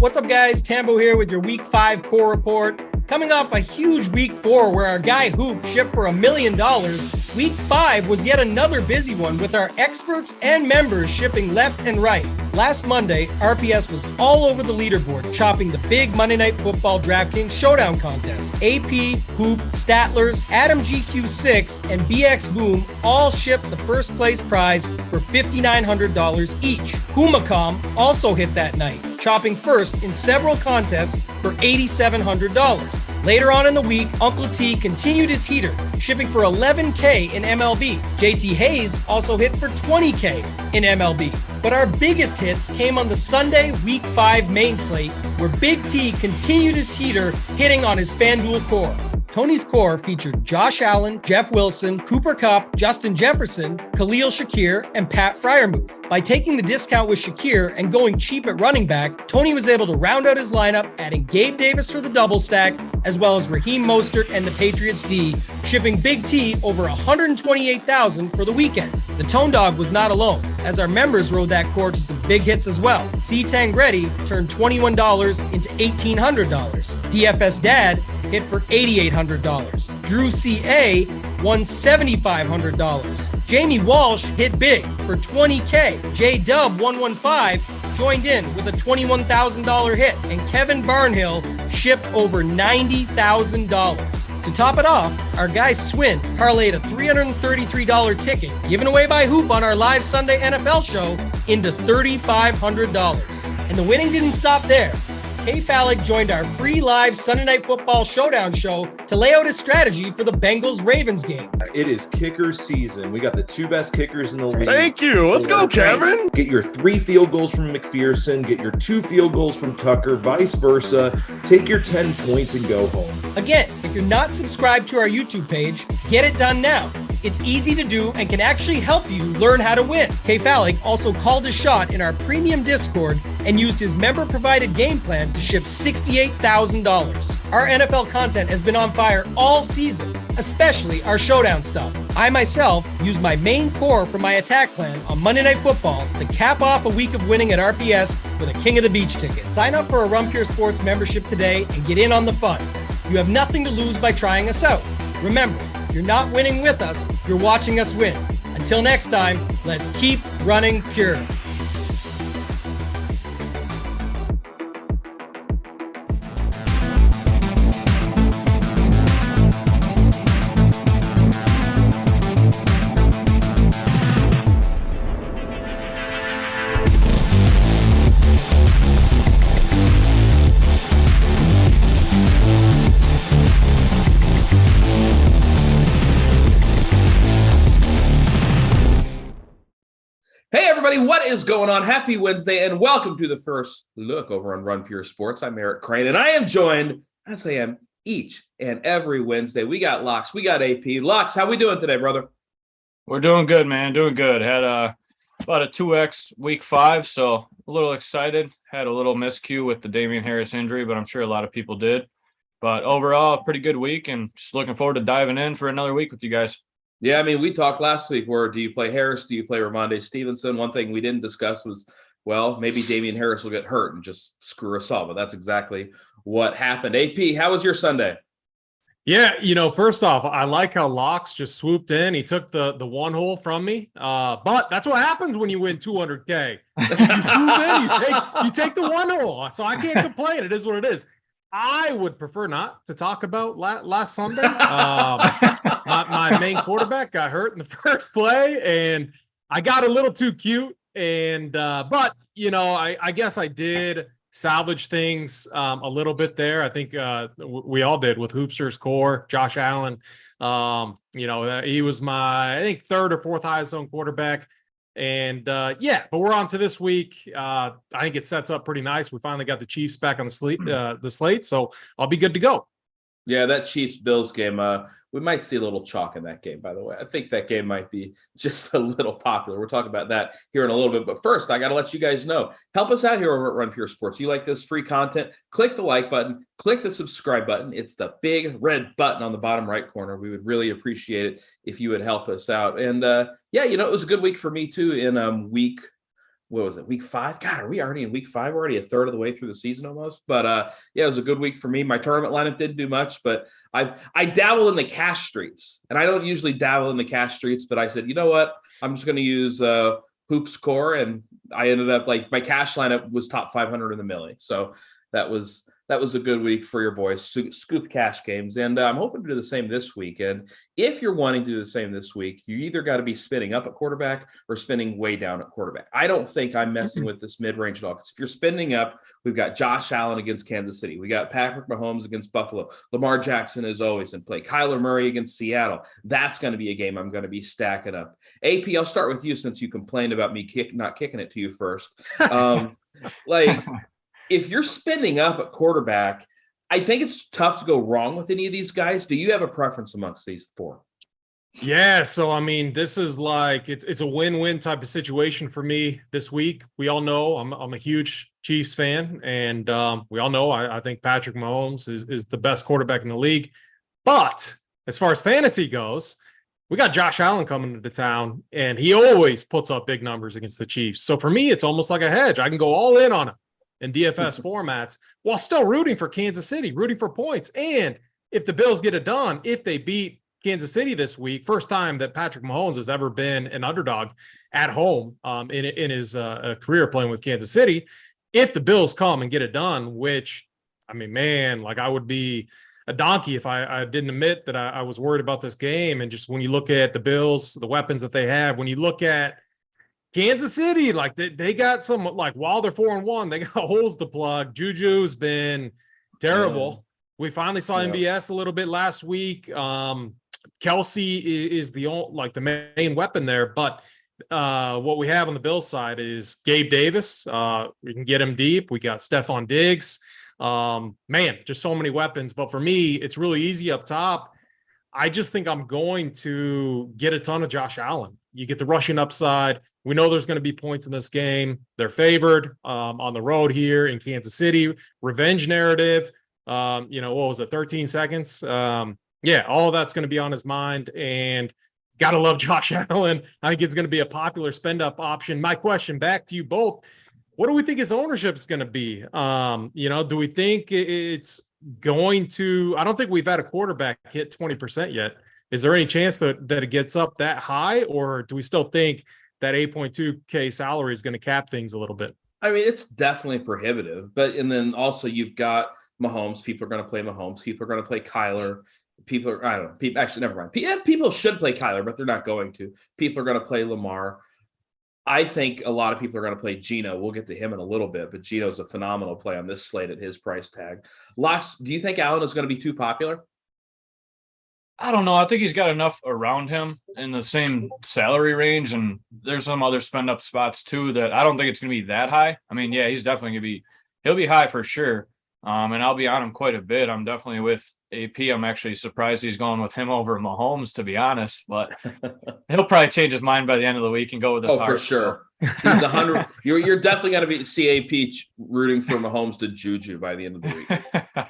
What's up, guys? Tambo here with your Week 5 core report. Coming off a huge Week 4 where our guy Hoop shipped for $1 million, Week 5 was yet another busy one with our experts and members shipping left and right. Last Monday, RPS was all over the leaderboard, chopping the big Monday Night Football DraftKings Showdown contest. AP, Hoop, Statlers, Adam GQ6, and BX Boom all shipped the first place prize for $5,900 each. Humacom also hit that night, chopping first in several contests for $8,700. Later on in the week, Uncle T continued his heater, shipping for $11K in MLB. JT Hayes also hit for $20K in MLB. But our biggest hits came on the Sunday Week 5 main slate, where Big T continued his heater, hitting on his FanDuel core. Tony's core featured Josh Allen, Jeff Wilson, Cooper Kupp, Justin Jefferson, Khalil Shakir, and Pat Freiermuth. By taking the discount with Shakir and going cheap at running back, Tony was able to round out his lineup, adding Gabe Davis for the double stack, as well as Raheem Mostert and the Patriots D, shipping Big T over $128,000 for the weekend. The Tone Dog was not alone, as our members rode that core to some big hits as well. C. Tangretti turned $21 into $1,800. DFS Dad hit for $8,800. Drew C.A. won $7,500. Jamie Walsh hit big for $20K. J-Dub 115 joined in with a $21,000 hit, and Kevin Barnhill shipped over $90,000. To top it off, our guy Swint parlayed a $333 ticket given away by Hoop on our live Sunday NFL show into $3,500. And the winning didn't stop there. Kay Fallick joined our free live Sunday Night Football Showdown show to lay out his strategy for the Bengals-Ravens game. It is kicker season. We got the two best kickers in the league. Thank you. Let's go, Kevin. Get your 3 field goals from McPherson. Get your 2 field goals from Tucker, vice versa. Take your 10 points and go home. Again, if you're not subscribed to our YouTube page, get it done now. It's easy to do and can actually help you learn how to win. Kay Fallick also called his shot in our premium Discord and used his member-provided game plan to ship $68,000. Our NFL content has been on fire all season, especially our showdown stuff. I myself use my main core for my attack plan on Monday Night Football to cap off a week of winning at RPS with a King of the Beach ticket. Sign up for a Run Pure Sports membership today and get in on the fun. You have nothing to lose by trying us out. Remember, you're not winning with us, you're watching us win. Until next time, let's keep running pure. Hey everybody, what is going on? Happy Wednesday and welcome to the first look over on Run Pure Sports. I'm Eric Crain and I am joined, as I am each and every Wednesday. We got Lox, we got AP. Lox, how we doing today, brother? We're doing good, man. Doing good. Had about a 2x week 5, so a little excited. Had a little miscue with the Damian Harris injury, but I'm sure a lot of people did. But overall, a pretty good week and just looking forward to diving in for another week with you guys. Yeah, I mean, we talked last week where do you play Harris? Do you play Ramondre Stevenson? One thing we didn't discuss was, well, maybe Damian Harris will get hurt and just screw us all. But that's exactly what happened. AP, how was your Sunday? Yeah, first off, I like how Lox just swooped in. He took the one hole from me. But that's what happens when you win $200K. You swoop in, you take the one hole. So I can't complain. It is what it is. I would prefer not to talk about last Sunday. My main quarterback got hurt in the first play, and I got a little too cute. And but I guess I did salvage things a little bit there. I think we all did with Hoopster's core, Josh Allen. He was my third or fourth highest owned quarterback. And but we're on to this week. I think it sets up pretty nice. We finally got the Chiefs back on the slate, so I'll be good to go. Yeah, that Chiefs-Bills game, we might see a little chalk in that game, by the way. I think that game might be just a little popular. We'll talk about that here in a little bit. But first, I got to let you guys know. Help us out here over at Run Pure Sports. You like this free content? Click the like button. Click the subscribe button. It's the big red button on the bottom right corner. We would really appreciate it if you would help us out. And, it was a good week for me, too, in week what was it, week 5? God, are we already in week 5? We're already a third of the way through the season almost. But yeah, it was a good week for me. My tournament lineup didn't do much, but I dabble in the cash streets, and I don't usually dabble in the cash streets, but I said, you know what? I'm just going to use Hoops Core, and I ended up like my cash lineup was top 500 in the millie. So that was a good week for your boys, Scoop Cash Games. And I'm hoping to do the same this week. And if you're wanting to do the same this week, you either got to be spinning up at quarterback or spinning way down at quarterback. I don't think I'm messing with this mid-range at all. Because if you're spinning up, we've got Josh Allen against Kansas City. We got Patrick Mahomes against Buffalo. Lamar Jackson is always in play. Kyler Murray against Seattle. That's going to be a game I'm going to be stacking up. AP, I'll start with you since you complained about me not kicking it to you first. If you're spending up at quarterback, I think it's tough to go wrong with any of these guys. Do you have a preference amongst these 4? Yeah, so I mean, this is like it's a win-win type of situation for me this week. We all know I'm a huge Chiefs fan, and we all know I think Patrick Mahomes is the best quarterback in the league. But as far as fantasy goes, we got Josh Allen coming into town, and he always puts up big numbers against the Chiefs. So for me, it's almost like a hedge. I can go all in on him in DFS formats while still rooting for Kansas City, rooting for points. And if the Bills get it done, if they beat Kansas City this week, first time that Patrick Mahomes has ever been an underdog at home in his career playing with Kansas City. If the Bills come and get it done, which, I mean, man, like I would be a donkey if I didn't admit that I was worried about this game. And just when you look at the Bills, the weapons that they have, when you look at Kansas City, like they got some, like while they're 4-1, they got holes to plug. Juju's been terrible. Yeah. We finally saw MVS a little bit last week. Kelsey is the main weapon there, but what we have on the Bills side is Gabe Davis. We can get him deep. We got Stephon Diggs. Man, just so many weapons. But for me, it's really easy up top. I just think I'm going to get a ton of Josh Allen. You get the rushing upside. We know there's going to be points in this game. They're favored on the road here in Kansas City. Revenge narrative. What was it? 13 seconds. Yeah, all of that's going to be on his mind. And got to love Josh Allen. I think it's going to be a popular spend-up option. My question back to you both. What do we think his ownership is going to be? Do we think it's going to – I don't think we've had a quarterback hit 20% yet. Is there any chance that it gets up that high, or do we still think that 8.2K salary is going to cap things a little bit? I mean, it's definitely prohibitive. And then also you've got Mahomes. People are going to play Mahomes. People are going to play Kyler. I don't know. Actually, never mind. People should play Kyler, but they're not going to. People are going to play Lamar. I think a lot of people are going to play Geno. We'll get to him in a little bit, but Geno's a phenomenal play on this slate at his price tag. Lox, do you think Allen is going to be too popular? I don't know. I think he's got enough around him in the same salary range, and there's some other spend up spots too that I don't think it's going to be that high. I mean, yeah, he's definitely going to be – he'll be high for sure. And I'll be on him quite a bit. I'm definitely with AP. I'm actually surprised he's going with him over Mahomes, to be honest. But he'll probably change his mind by the end of the week and go with his heart. For sure. He's 100. You're definitely going to be CAP rooting for Mahomes to Juju by the end of the week.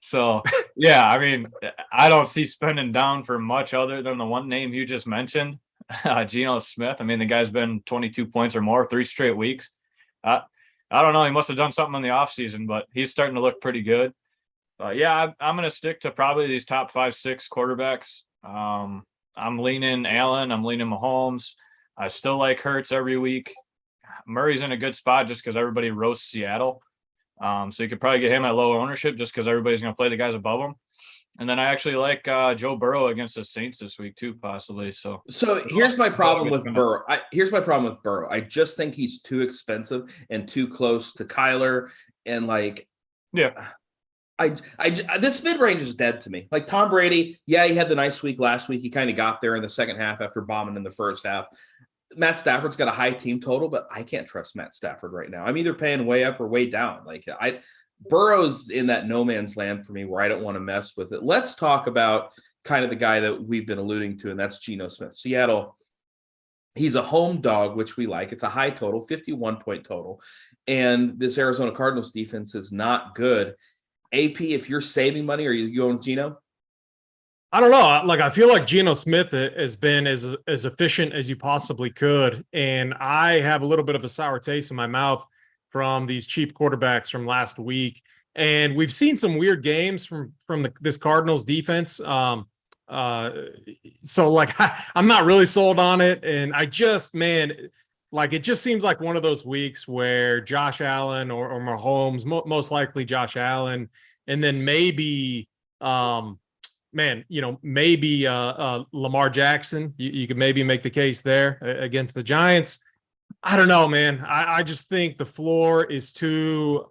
So, yeah, I mean, I don't see spending down for much other than the one name you just mentioned, Geno Smith. I mean, the guy's been 22 points or more 3 straight weeks. I don't know. He must have done something in the offseason, but he's starting to look pretty good. Yeah, I'm going to stick to probably these top 5-6 quarterbacks. I'm leaning Allen. I'm leaning Mahomes. I still like Hurts every week. Murray's in a good spot just because everybody roasts Seattle. So you could probably get him at low ownership just because everybody's going to play the guys above him. And then I actually like Joe Burrow against the Saints this week too, possibly. So here's my problem with Burrow. I just think he's too expensive and too close to Kyler. And this mid range is dead to me. Like Tom Brady, yeah, he had the nice week last week. He kind of got there in the second half after bombing in the first half. Matt Stafford's got a high team total, but I can't trust Matt Stafford right now. I'm either paying way up or way down. Burrow's in that no man's land for me where I don't want to mess with it. Let's talk about kind of the guy that we've been alluding to, and that's Geno Smith. Seattle, he's a home dog, which we like. It's a high total, 51-point total. And this Arizona Cardinals defense is not good. AP, if you're saving money, are you going Geno? I don't know. Like, I feel like Geno Smith has been as efficient as you possibly could. And I have a little bit of a sour taste in my mouth from these cheap quarterbacks from last week. And we've seen some weird games from this Cardinals defense. So like, I'm not really sold on it. And I just, man, like, it just seems like one of those weeks where Josh Allen or Mahomes, most likely Josh Allen, and then maybe, maybe Lamar Jackson. You could maybe make the case there against the Giants. I don't know, man. I just think the floor is too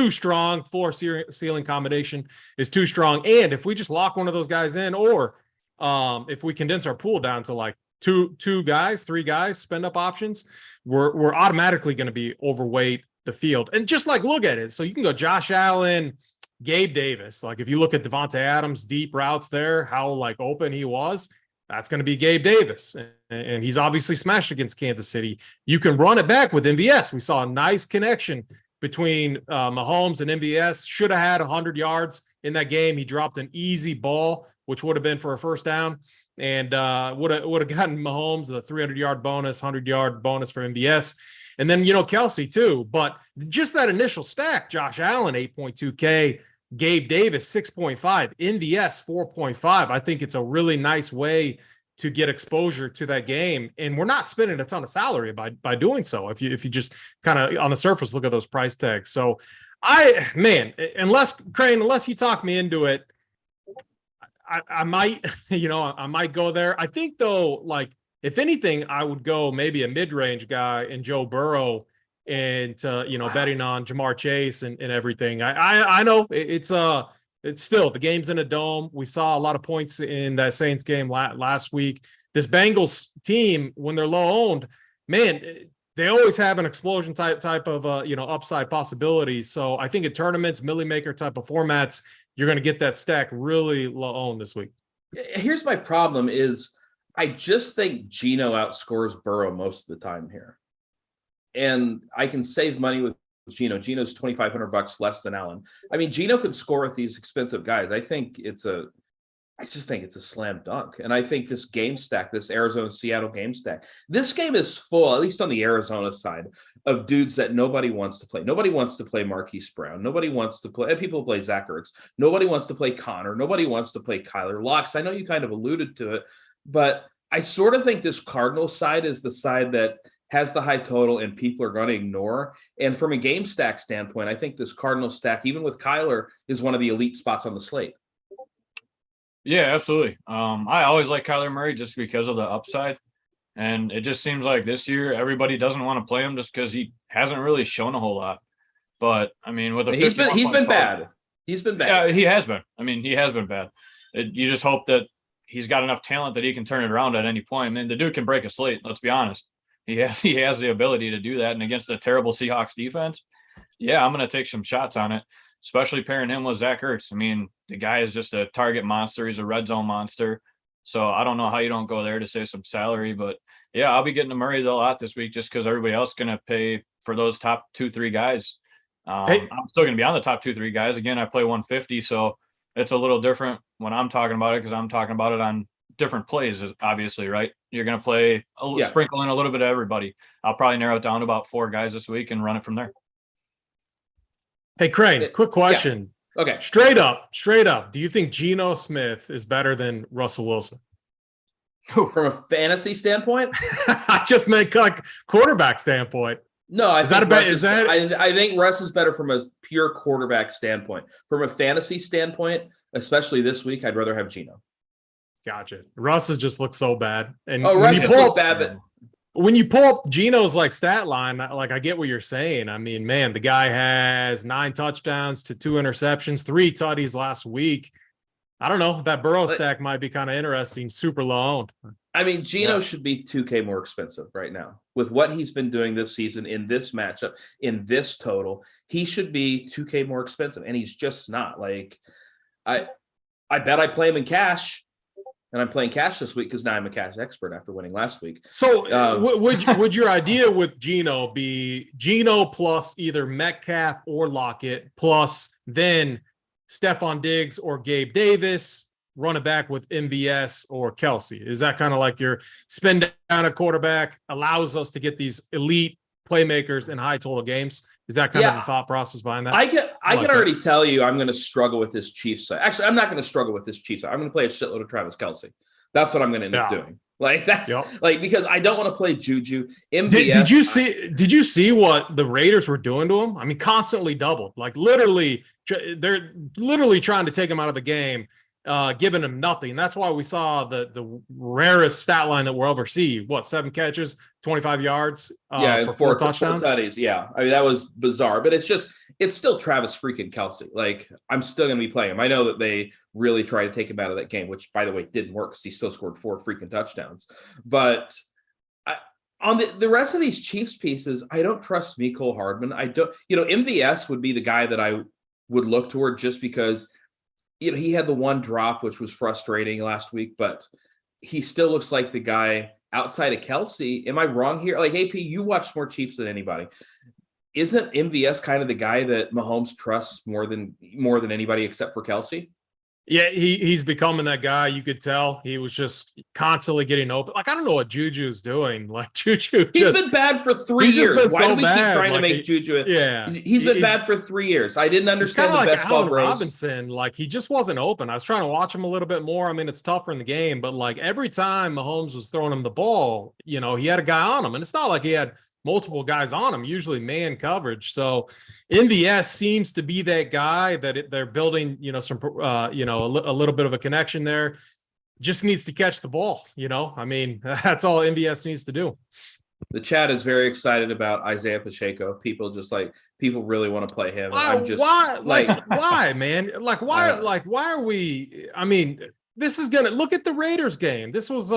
strong. Floor ceiling combination is too strong. And if we just lock one of those guys in, or if we condense our pool down to like two guys, three guys, spend up options, we're automatically going to be overweight the field. And just like, look at it. So you can go Josh Allen, Gabe Davis. Like, if you look at Devontae Adams' deep routes there, how like open he was, that's going to be Gabe Davis. And he's obviously smashed against Kansas City. You can run it back with MVS. We saw a nice connection between Mahomes and MVS. Should have had 100 yards in that game. He dropped an easy ball, which would have been for a first down, and would have gotten Mahomes the 300-yard bonus, 100-yard bonus for MVS. And then, Kelsey too. But just that initial stack, Josh Allen, 8.2K, Gabe Davis, 6.5, MVS, 4.5. I think it's a really nice way to get exposure to that game. And we're not spending a ton of salary by doing so. If you just kind of on the surface look at those price tags. So unless you talk me into it, I might, I might go there. I think though, like, if anything, I would go maybe a mid-range guy in Joe Burrow and, betting on Jamar Chase and everything. I know it's still, the game's in a dome. We saw a lot of points in that Saints game last week. This Bengals team, when they're low owned, man, they always have an explosion type of, upside possibility. So I think in tournaments, Millie Maker type of formats, you're going to get that stack really low owned this week. Here's my problem is, I just think Geno outscores Burrow most of the time here. And I can save money with Geno. Geno's $2,500 less than Allen. I mean, Geno could score with these expensive guys. I just think it's a slam dunk. And I think this game stack, this Arizona-Seattle game stack, this game is full, at least on the Arizona side, of dudes that nobody wants to play. Nobody wants to play Marquise Brown. Nobody wants to play, people play Zach Ertz. Nobody wants to play Connor. Nobody wants to play Kyler. Locks, I know you kind of alluded to it, but I sort of think this Cardinals side is the side that has the high total and people are going to ignore. And from a game stack standpoint, I think this Cardinals stack, even with Kyler, is one of the elite spots on the slate. Yeah, absolutely. I always like Kyler Murray just because of the upside. And it just seems like this year, everybody doesn't want to play him just because he hasn't really shown a whole lot. But I mean, with he's been bad. He's been bad. Yeah, he has been. I mean, he has been bad. You just hope that he's got enough talent that he can turn it around at any point. I mean, the dude can break a slate. Let's be honest. He has the ability to do that. And against a terrible Seahawks defense, yeah, I'm going to take some shots on it, especially pairing him with Zach Ertz. I mean, the guy is just a target monster. He's a red zone monster. So I don't know how you don't go there to save some salary. But yeah, I'll be getting to Murray a lot this week just because everybody else is going to pay for those top 2-3 guys. I'm still going to be on the top 2-3 guys. Again, I play 150, so it's a little different when I'm talking about it because I'm talking about it on different plays, obviously, right? You're going to play sprinkle in a little bit of everybody. I'll probably narrow it down to about 4 guys this week and run it from there. Hey, Crain, quick question. Yeah. Okay. Straight up. Do you think Geno Smith is better than Russell Wilson? From a fantasy standpoint? I just meant like quarterback standpoint. No, I think Russ is better from a pure quarterback standpoint. From a fantasy standpoint, especially this week, I'd rather have Geno. Gotcha. Russ has just looked so bad. And Russ just looked bad, but when you pull up Geno's like stat line, like I get what you're saying. I mean, man, the guy has 9 touchdowns to 2 interceptions, 3 tutties last week. I don't know. That Burrow stack might be kind of interesting. Super low owned. I mean, Geno should be $2K more expensive right now with what he's been doing this season in this matchup, in this total. He should be $2K more expensive, and he's just not. Like, I bet I play him in cash. And I'm playing cash this week because now I'm a cash expert after winning last week. So would your idea with Geno be Geno plus either Metcalf or Lockett plus then Stephon Diggs or Gabe Davis, run it back with MVS or Kelsey? Is that kind of like your spin down a quarterback allows us to get these elite playmakers in high total games? Is that kind of the thought process behind that? I can already tell you I'm going to struggle with this Chiefs side. Actually, I'm not going to struggle with this Chiefs side. I'm going to play a shitload of Travis Kelsey. That's what I'm going to end up doing. Like that's like, because I don't want to play Juju. MVS, did you see what the Raiders were doing to him? I mean, constantly doubled, like literally, they're literally trying to take him out of the game, giving him nothing. That's why we saw the rarest stat line that we'll ever see. What, 7 catches, 25 yards, for 4 touchdowns? 4 tutties, yeah. I mean, that was bizarre, but it's still Travis freaking Kelsey. Like, I'm still going to be playing him. I know that they really tried to take him out of that game, which, by the way, didn't work because he still scored 4 freaking touchdowns. But on the rest of these Chiefs pieces, I don't trust Mecole Hardman. I don't, MVS would be the guy that I would look toward just because, he had the one drop, which was frustrating last week, but he still looks like the guy outside of Kelsey. Am I wrong here? Like, AP, you watch more Chiefs than anybody. Isn't MVS kind of the guy that Mahomes trusts more than anybody except for Kelsey? Yeah, he's becoming that guy. You could tell he was just constantly getting open. Like, I don't know what Juju's doing. Like, he's been bad for 3 years. Why do we keep trying to make Juju? He's been bad for 3 years. I didn't understand the best ball bros. Robinson, like, he just wasn't open. I was trying to watch him a little bit more. I mean, it's tougher in the game, but like every time Mahomes was throwing him the ball, he had a guy on him, and it's not like he had multiple guys on him, usually man coverage. So MVS seems to be that guy that they're building, some, a little bit of a connection there. Just needs to catch the ball, I mean, that's all MVS needs to do. The chat is very excited about Isaiah Pacheco. People really want to play him. I'm just why, man? Like, why are we, I mean, this is gonna look at the Raiders game. This was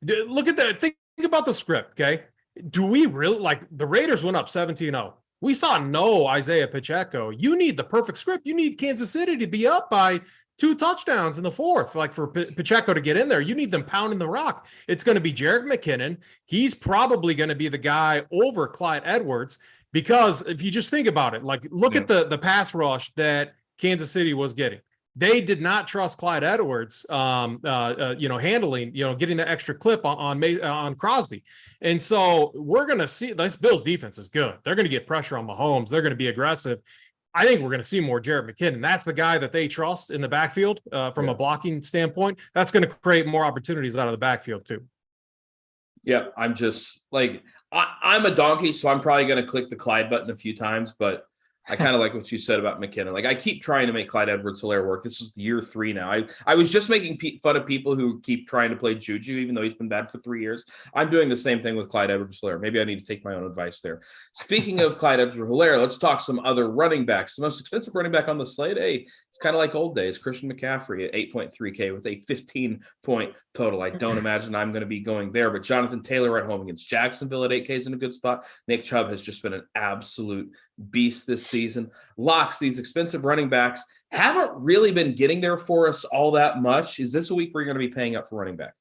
think about the script. Okay. Do we really, like, the Raiders went up 17-0. We saw no Isaiah Pacheco. You need the perfect script. You need Kansas City to be up by 2 touchdowns in the fourth, like for Pacheco to get in there. You need them pounding the rock. It's going to be Jerick McKinnon. He's probably going to be the guy over Clyde Edwards, because if you just think about it, like, look at the pass rush that Kansas City was getting. They did not trust Clyde Edwards, handling, getting the extra clip on Crosby. And so we're going to see this Bills defense is good. They're going to get pressure on Mahomes. They're going to be aggressive. I think we're going to see more Jerick McKinnon. That's the guy that they trust in the backfield from a blocking standpoint. That's going to create more opportunities out of the backfield too. Yeah, I'm just like, I'm a donkey, so I'm probably going to click the Clyde button a few times, but I kind of like what you said about McKinnon. Like, I keep trying to make Clyde Edwards-Helaire work. This is year 3 now. I was just making fun of people who keep trying to play Juju, even though he's been bad for 3 years. I'm doing the same thing with Clyde Edwards-Helaire. Maybe I need to take my own advice there. Speaking of Clyde Edwards-Helaire, let's talk some other running backs. The most expensive running back on the slate, it's kind of like old days. Christian McCaffrey at 8.3K with a 15-point total. I don't imagine I'm going to be going there, but Jonathan Taylor at home against Jacksonville at 8K is in a good spot. Nick Chubb has just been an absolute beast this season. Locks, these expensive running backs haven't really been getting there for us all that much. Is this a week where you're going to be paying up for running back?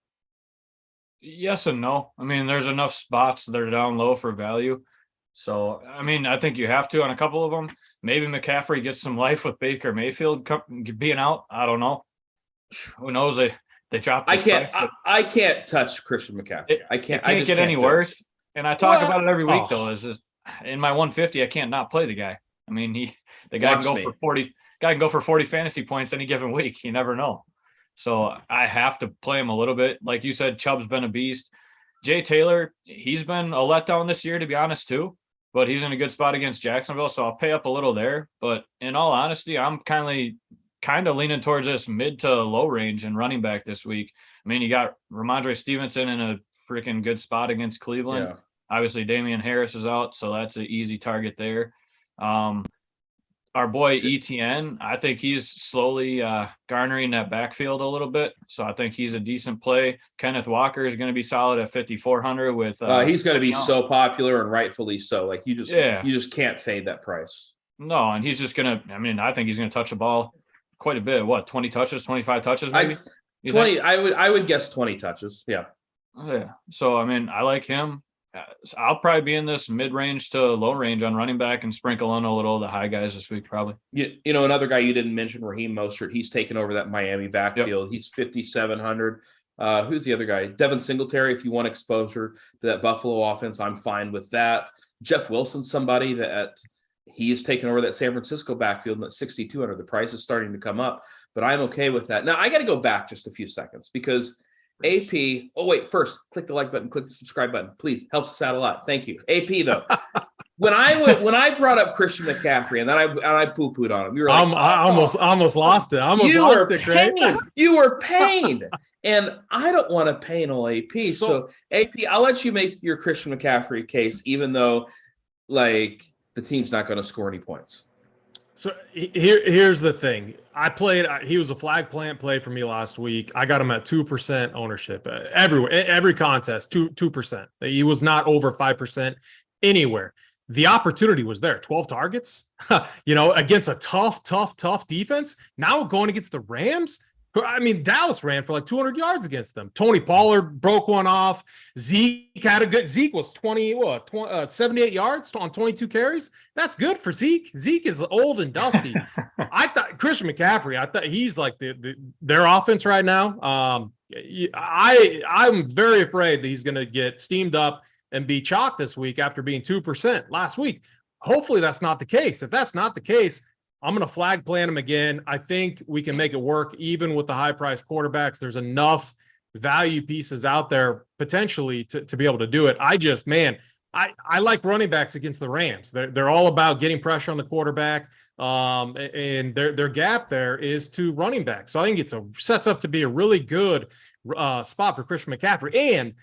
Yes and no. I mean, there's enough spots that are down low for value. So, I mean, I think you have to on a couple of them. Maybe McCaffrey gets some life with Baker Mayfield being out. I don't know. Who knows? They dropped. I can't touch Christian McCaffrey. I can't get any worse. And I talk about it every week, though. Is in my 150, I can't not play the guy. I mean, the guy can go for 40. Guy can go for 40 fantasy points any given week. You never know. So I have to play him a little bit. Like you said, Chubb's been a beast. Jay Taylor, he's been a letdown this year, to be honest, too. But he's in a good spot against Jacksonville, so I'll pay up a little there. But in all honesty, I'm kind of leaning towards this mid to low range in running back this week. I mean, you got Ramondre Stevenson in a freaking good spot against Cleveland. Yeah. Obviously, Damian Harris is out, so that's an easy target there. Our boy ETN, I think he's slowly garnering that backfield a little bit, so I think he's a decent play. Kenneth Walker is going to be solid at 5,400 with. He's going to be so popular and rightfully so. Like you just can't fade that price. No, and he's just going to. I mean, I think he's going to touch the ball quite a bit. What, 20 touches, 25 touches, maybe? 20. I would guess 20 touches. Yeah. Yeah. So I mean, I like him. So I'll probably be in this mid-range to low range on running back and sprinkle in a little of the high guys this week, probably. You know, another guy you didn't mention, Raheem Mostert. He's taken over that Miami backfield. Yep. He's 5,700. Who's the other guy? Devin Singletary. If you want exposure to that Buffalo offense, I'm fine with that. Jeff Wilson, somebody that he's taken over that San Francisco backfield and at 6,200. The price is starting to come up, but I'm okay with that. Now I got to go back just a few seconds because AP. Oh wait, first click the like button, click the subscribe button, please. Helps us out a lot. Thank you. AP though. When I brought up Christian McCaffrey and then I poo-pooed on him, you were like, I almost lost it. I almost lost it, Craig. You were pained. And I don't want to pain all AP. So AP, I'll let you make your Christian McCaffrey case, even though like the team's not going to score any points. So here's the thing. He was a flag plant play for me last week. I got him at 2% ownership every contest, 2%. He was not over 5% anywhere. The opportunity was there. 12 targets, against a tough defense. Now going against the Rams. I mean, Dallas ran for like 200 yards against them. Tony Pollard broke one off. Zeke was 78 yards on 22 carries. That's good for Zeke. Zeke is old and dusty. I thought Christian McCaffrey, he's like their offense right now. I'm very afraid that he's going to get steamed up and be chalked this week after being 2% last week. Hopefully that's not the case. If that's not the case, I'm going to flag plan him again. I think we can make it work even with the high-priced quarterbacks. There's enough value pieces out there potentially to be able to do it. I like running backs against the Rams. They're all about getting pressure on the quarterback, and their gap there is to running back. So I think sets up to be a really good spot for Christian McCaffrey. And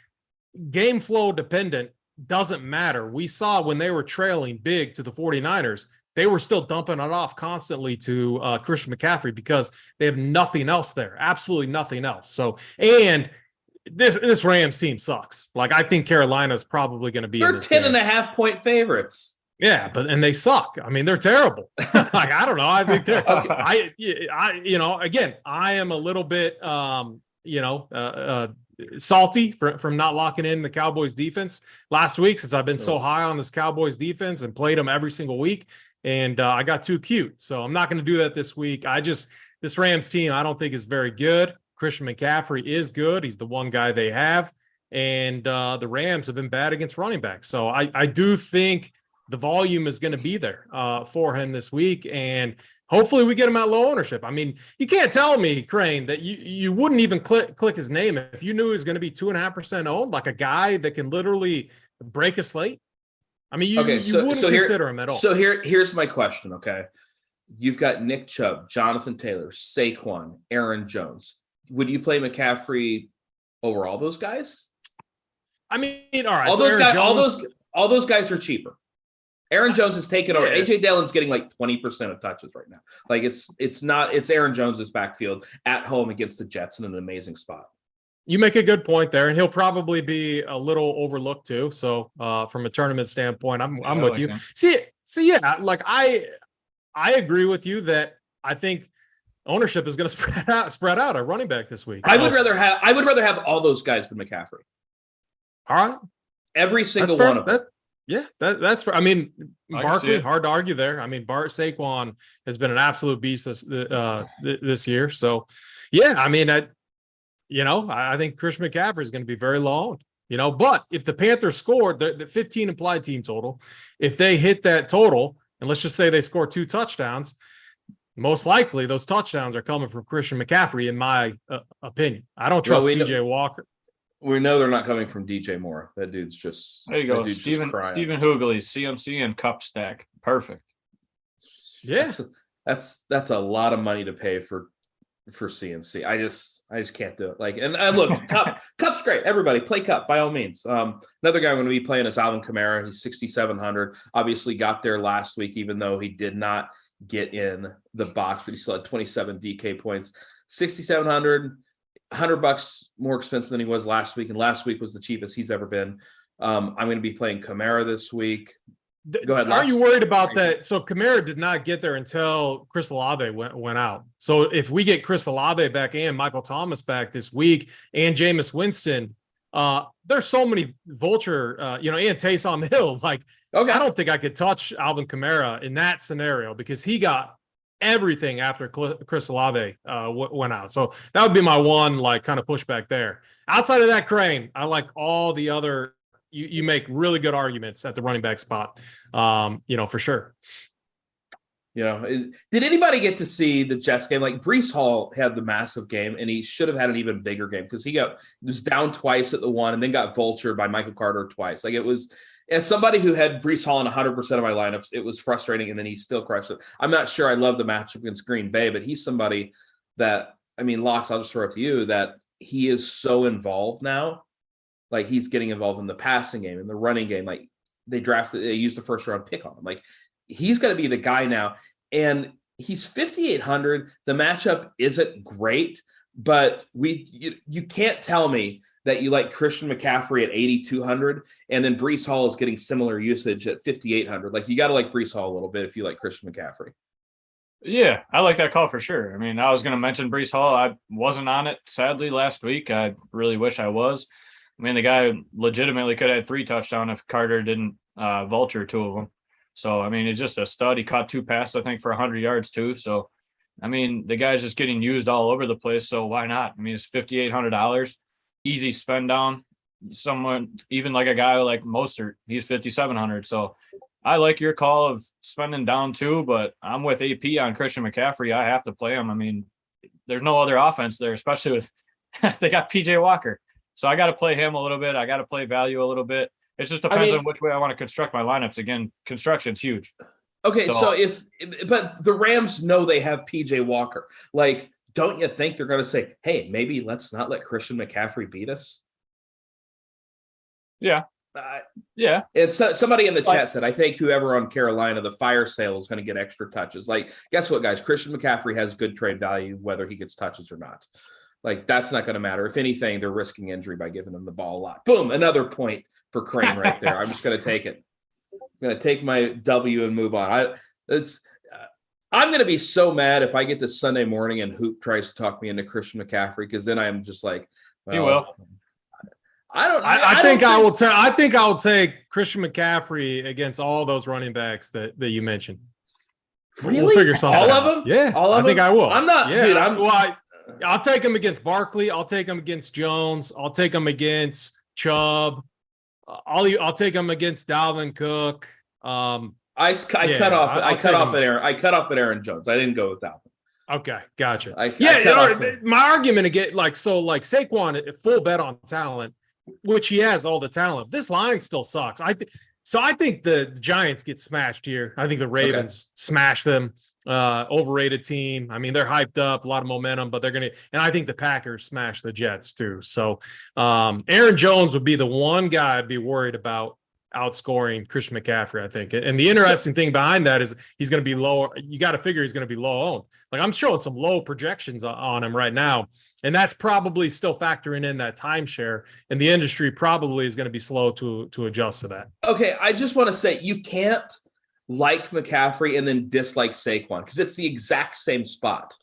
game flow dependent doesn't matter. We saw when they were trailing big to the 49ers, they were still dumping it off constantly to Christian McCaffrey because they have nothing else there. Absolutely nothing else. So, and this Rams team sucks. Like, I think Carolina's probably going to be. They're 10.5-point favorites. Yeah, and they suck. I mean, they're terrible. Like, I don't know. I think they're. Okay. Again, I am a little bit, salty from not locking in the Cowboys defense last week, since I've been so high on this Cowboys defense and played them every single week. And I got too cute. So I'm not going to do that this week. This Rams team, I don't think is very good. Christian McCaffrey is good. He's the one guy they have. And the Rams have been bad against running backs. So I do think the volume is going to be there for him this week. And hopefully we get him at low ownership. I mean, you can't tell me, Crain, that you wouldn't even click his name if you knew he was going to be 2.5% owned, like a guy that can literally break a slate. I mean, you wouldn't consider him at all. So here's my question, okay? You've got Nick Chubb, Jonathan Taylor, Saquon, Aaron Jones. Would you play McCaffrey over all those guys? I mean, all right. All those guys are cheaper. Aaron Jones has taken over. AJ Dillon's getting like 20% of touches right now. Like it's Aaron Jones's backfield at home against the Jets in an amazing spot. You make a good point there, and he'll probably be a little overlooked too. So from a tournament standpoint, I'm with you. Yeah, like I agree with you that I think ownership is going to spread out a running back this week. I would rather have all those guys than McCaffrey. All right, every single one of them. That's fair. I mean, Barkley, hard to argue there. I mean, Saquon has been an absolute beast this year. So, yeah, I mean, I think Christian McCaffrey is going to be very low owned, but if the Panthers scored the 15 implied team total, if they hit that total, and let's just say they score 2 touchdowns, most likely those touchdowns are coming from Christian McCaffrey, in my opinion. I don't trust DJ Walker. We know they're not coming from DJ Moore. That dude's just there. You go, Stephen Hughley, CMC and Cup stack, perfect. Yeah, that's a lot of money to pay for CMC. I just can't do it. Like, and look, Cup's great. Everybody play Cup by all means. Another guy I'm going to be playing is Alvin Kamara. He's 6,700. Obviously got there last week, even though he did not get in the box, but he still had 27 DK points. 6,700. $100 more expensive than he was last week, and last week was the cheapest he's ever been. I'm going to be playing Kamara this week. Go ahead. Are you worried about that? So Kamara did not get there until Chris Olave went out. So if we get Chris Olave back and Michael Thomas back this week and Jameis Winston, There's so many vulture, and Taysom Hill. Like, Okay. I don't think I could touch Alvin Kamara in that scenario because he got everything after Chris Olave went out. So that would be my one kind of pushback there. Outside of that, Crane, I like all the other. You make really good arguments at the running back spot, for sure. Did anybody get to see the Jets game? Like, Breece Hall had the massive game, and he should have had an even bigger game because he was down twice at the one and then got vultured by Michael Carter twice. Like, it was, as somebody who had Breece Hall in 100% of my lineups, it was frustrating, and then he still crushed it. I'm not sure I love the matchup against Green Bay, but he's somebody that, Locks, I'll just throw it to you, that he is so involved now. Like, he's getting involved in the passing game, in the running game. Like, they used the first round pick on him. Like, he's going to be the guy now. And he's 5,800. The matchup isn't great, but you can't tell me that you like Christian McCaffrey at 8,200 and then Breece Hall is getting similar usage at 5,800. Like, you got to like Breece Hall a little bit if you like Christian McCaffrey. Yeah, I like that call for sure. I was going to mention Breece Hall. I wasn't on it, sadly, last week. I really wish I was. The guy legitimately could have had 3 touchdowns if Carter didn't vulture 2 of them. So, it's just a stud. He caught 2 passes, I think, for 100 yards too. So, the guy's just getting used all over the place. So why not? It's $5,800, easy spend down. Someone, even like a guy like Mostert, he's 5,700. So I like your call of spending down too, but I'm with AP on Christian McCaffrey. I have to play him. There's no other offense there, especially with they got PJ Walker. So I got to play him a little bit. I got to play value a little bit. It just depends on which way I want to construct my lineups. Again, construction's huge. Okay, so but the Rams know they have PJ Walker. Like, don't you think they're going to say, hey, maybe let's not let Christian McCaffrey beat us? Yeah. Yeah. It's somebody in the chat said, I think whoever on Carolina, the fire sale is going to get extra touches. Like, guess what, guys? Christian McCaffrey has good trade value, whether he gets touches or not. Like, that's not going to matter. If anything, they're risking injury by giving him the ball a lot. Boom, another point for Crane right there. I'm just going to take it. I'm going to take my W and move on. I'm going to be so mad if I get to Sunday morning and Hoop tries to talk me into Christian McCaffrey, because then I'm just like, well, he will. I think I'll take Christian McCaffrey against all those running backs that you mentioned. Really? We'll figure something all out. of them? Yeah, all of them? I think I will. I'm not, yeah, dude. I'll take him against Barkley. I'll take him against Jones. I'll take him against Chubb. I'll take him against Dalvin Cook. I cut off at Aaron Jones. I didn't go with Dalvin. Okay, gotcha. My argument again, Saquon, full bet on talent, which he has all the talent. This line still sucks. I think the Giants get smashed here. I think the Ravens smash them. Overrated team. They're hyped up, a lot of momentum, but and I think the Packers smash the Jets too. So Aaron Jones would be the one guy I'd be worried about outscoring Christian McCaffrey, I think. And the interesting thing behind that is he's going to be lower. You got to figure he's going to be low owned. Like, I'm showing some low projections on him right now. And that's probably still factoring in that timeshare. And the industry probably is going to be slow to adjust to that. Okay. I just want to say, you can't like McCaffrey and then dislike Saquon, because it's the exact same spot.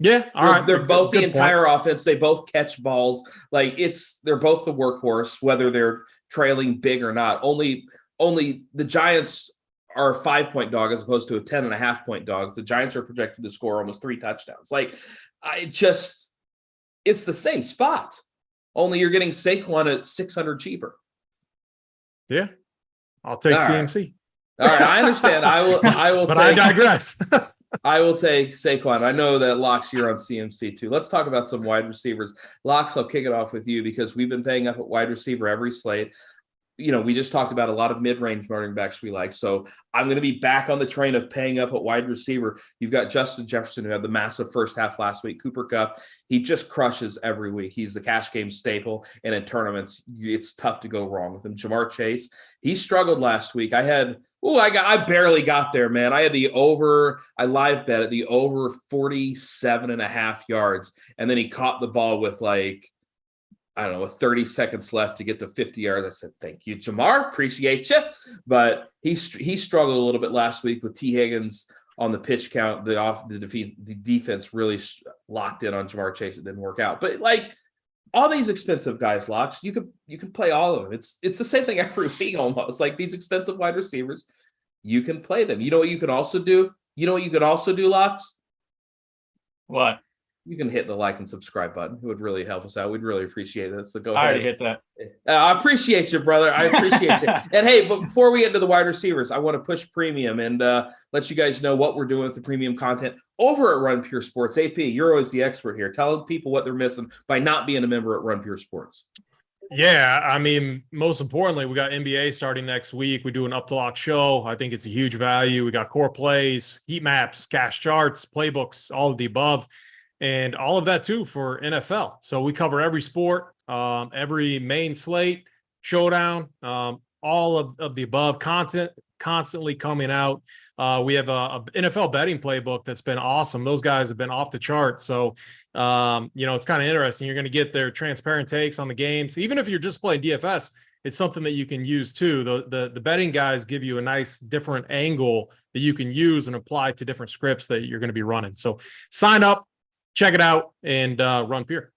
Yeah. All right. They're both the entire point. offense. They both catch balls. Like, they're both the workhorse, whether they're trailing big or not. Only the Giants are a 5-point dog as opposed to a 10.5-point dog. The Giants are projected to score almost 3 touchdowns. Like, it's the same spot. Only you're getting Saquon at 600 cheaper. Yeah. I'll take CMC. All right, I understand. I will. But I digress. I will take Saquon. I know that Locks, you're on CMC too. Let's talk about some wide receivers. Locks, I'll kick it off with you because we've been paying up at wide receiver every slate. We just talked about a lot of mid-range running backs we like. So I'm going to be back on the train of paying up at wide receiver. You've got Justin Jefferson, who had the massive first half last week. Cooper Kupp, he just crushes every week. He's the cash game staple. And in tournaments, it's tough to go wrong with him. Jamar Chase, he struggled last week. I barely got there, man. I had I live bet at the over 47.5 yards. And then he caught the ball with 30 seconds left to get to 50 yards. I said, thank you, Jamar. Appreciate you. But he struggled a little bit last week with T. Higgins on the pitch count. The defense really locked in on Jamar Chase. It didn't work out. But all these expensive guys, Locks, you can play all of them. It's the same thing every week almost. Like these expensive wide receivers, you can play them. You know what you can also do? Locks? What? You can hit the like and subscribe button. It would really help us out. We'd really appreciate it. So go I ahead. already hit that. I appreciate you, brother. I appreciate you. And hey, but before we get into the wide receivers, I want to push premium and let you guys know what we're doing with the premium content over at Run Pure Sports. AP, you're always the expert here. Tell people what they're missing by not being a member at Run Pure Sports. Yeah, I mean, most importantly, we got NBA starting next week. We do an up to lock show. I think it's a huge value. We got core plays, heat maps, cash charts, playbooks, all of the above. And all of that too for NFL. So we cover every sport, every main slate, showdown, all of the above, content constantly coming out. We have a NFL betting playbook that's been awesome. Those guys have been off the chart. So, it's kind of interesting. You're going to get their transparent takes on the games. Even if you're just playing DFS, it's something that you can use too. The betting guys give you a nice different angle that you can use and apply to different scripts that you're going to be running. So sign up. Check it out and Run Pure.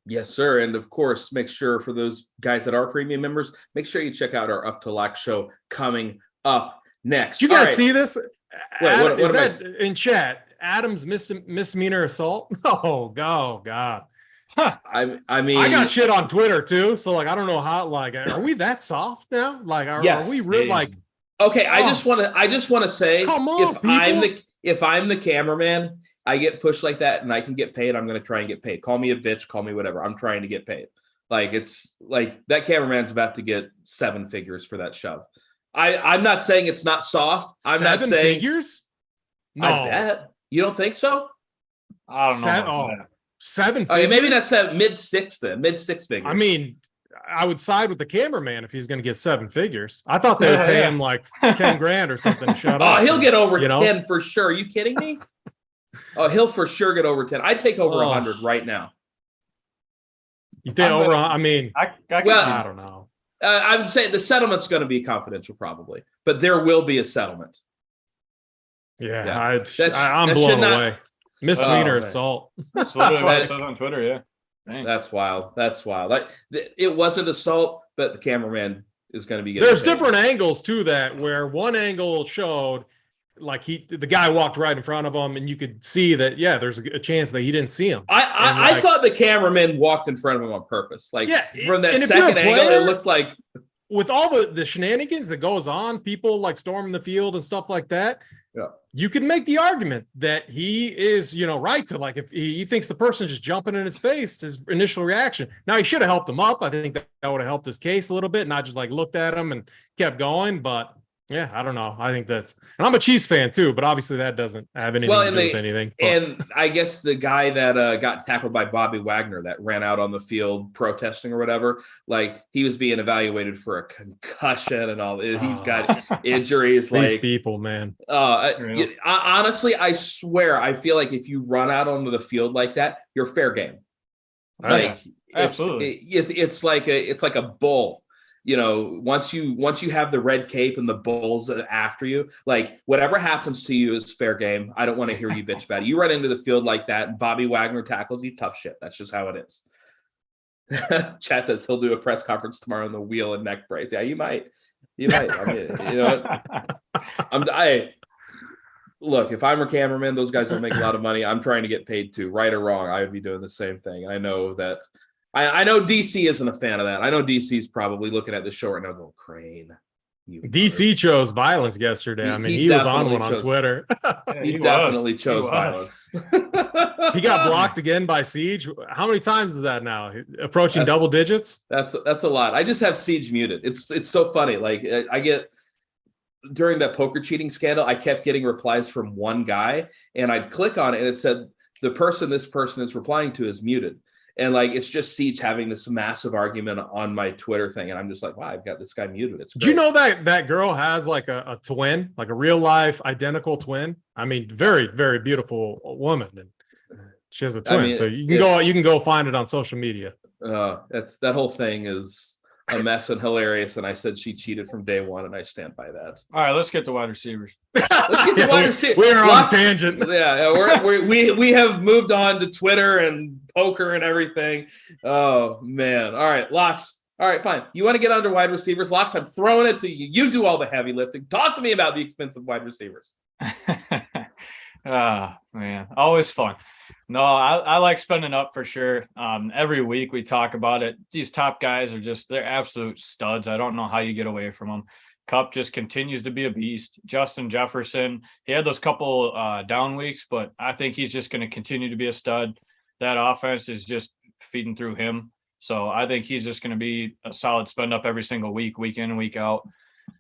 Yes, sir. And of course, make sure for those guys that are premium members, make sure you check out our Up to Lock show coming up next. Did you guys see this? Wait, Adam, what is that in chat? Adam's misdemeanor assault? Oh, God. Huh. I mean, I got shit on Twitter too. So I don't know how, are we that soft now? Yes. Are we real okay. I just want to say, come on, if I'm the cameraman, I get pushed like that and I can get paid, I'm going to try and get paid. Call me a bitch, call me whatever. I'm trying to get paid. It's like that cameraman's about to get 7 figures for that shove. I'm not saying it's not soft. I'm not saying 7 figures. No, I bet. You don't think so? I don't know. 7 figures. Okay, maybe that's mid 6 then. Mid 6 figures. I mean, I would side with the cameraman if he's going to get 7 figures. I thought they would pay him like 10 grand or something to shut up. Oh, he'll get over 10 for sure. Are you kidding me? Oh, he'll for sure get over 10. I'd take over 100 right now. You think over? I mean, I don't know. I would say the settlement's going to be confidential, probably, but there will be a settlement. Yeah. I'm blown away. Misdemeanor assault. That's literally what it says on Twitter. Yeah, dang. That's wild. It wasn't assault, but the cameraman is going to be. There's different angles to that, where one angle showed. The guy walked right in front of him, and you could see that. Yeah, there's a chance that he didn't see him. I thought the cameraman walked in front of him on purpose. From that second angle, it looked like with all the shenanigans that goes on, people storming the field and stuff like that. Yeah, you can make the argument that he is, right to if he thinks the person's just jumping in his face, his initial reaction. Now he should have helped him up. I think that would have helped his case a little bit, not just looked at him and kept going, but. Yeah, I don't know. I think and I'm a Chiefs fan too, but obviously that doesn't have anything to do with anything. But. And I guess the guy that got tackled by Bobby Wagner that ran out on the field protesting or whatever, he was being evaluated for a concussion and all. He's got injuries. These people, man. Honestly, I swear, I feel like if you run out onto the field like that, you're fair game. Absolutely. It's like a bull. Once you have the red cape and the bulls after you, whatever happens to you is fair game. I don't want to hear you bitch about it. You run into the field like that and Bobby Wagner tackles you, tough shit. That's just how it is. Chad says he'll do a press conference tomorrow in the wheel and neck brace. Yeah, you might. I mean, look, if I'm a cameraman, those guys don't make a lot of money. I'm trying to get paid too, right or wrong. I would be doing the same thing. I know that. I know DC isn't a fan of that. I know DC's probably looking at the show right now going, Crain. DC chose violence yesterday. He was on one on Twitter. He definitely chose violence. He got blocked again by Siege. How many times is that now? Approaching double digits? That's a lot. I just have Siege muted. It's so funny. I get during that poker cheating scandal, I kept getting replies from one guy, and I'd click on it, and it said the person this person is replying to is muted. And it's just Siege having this massive argument on my Twitter thing. And I'm just wow, I've got this guy muted. It's great. Do you know that girl has a twin, a real life identical twin? I mean, very, very beautiful woman. And she has a twin. So you can go find it on social media. That whole thing is a mess and hilarious, and I said she cheated from day one, and I stand by that. All right, let's get to wide receivers. Let's get to wide receivers. We're on a tangent. Yeah, we have moved on to Twitter and poker and everything. Oh man! All right, Locks. All right, fine. You want to get under wide receivers, Locks? I'm throwing it to you. You do all the heavy lifting. Talk to me about the expensive wide receivers. Man, always fun. No, I like spending up for sure. Every week we talk about it. These top guys are they're absolute studs. I don't know how you get away from them. Kupp just continues to be a beast. Justin Jefferson, he had those couple down weeks, but I think he's just going to continue to be a stud. That offense is just feeding through him. So I think he's just going to be a solid spend up every single week, week in and week out.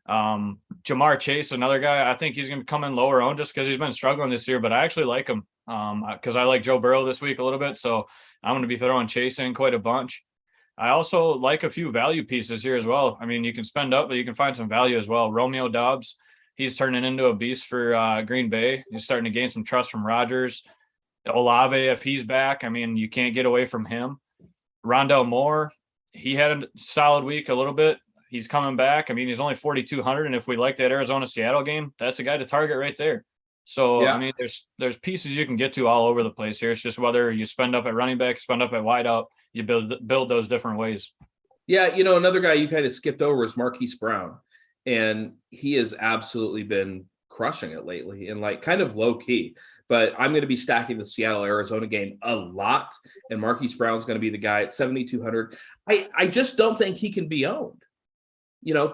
Jamar Chase, another guy, I think he's going to come in lower owned just because he's been struggling this year, but I actually like him because I like Joe Burrow this week a little bit. So I'm going to be throwing Chase in quite a bunch. I also like a few value pieces here as well. I mean, you can spend up, but you can find some value as well. Romeo Doubs, he's turning into a beast for Green Bay. He's starting to gain some trust from Rodgers. Olave, if he's back, I mean, you can't get away from him. Rondell Moore, he had a solid week a little bit. He's coming back. I mean, he's only 4,200. And if we like that Arizona-Seattle game, that's a guy to target right there. So, yeah. I mean, there's pieces you can get to all over the place here. It's just whether you spend up at running back, spend up at wide out, you build those different ways. Yeah, another guy you kind of skipped over is Marquise Brown. And he has absolutely been crushing it lately and like kind of low key. But I'm going to be stacking the Seattle-Arizona game a lot. And Marquise Brown's going to be the guy at 7,200. I just don't think he can be owned.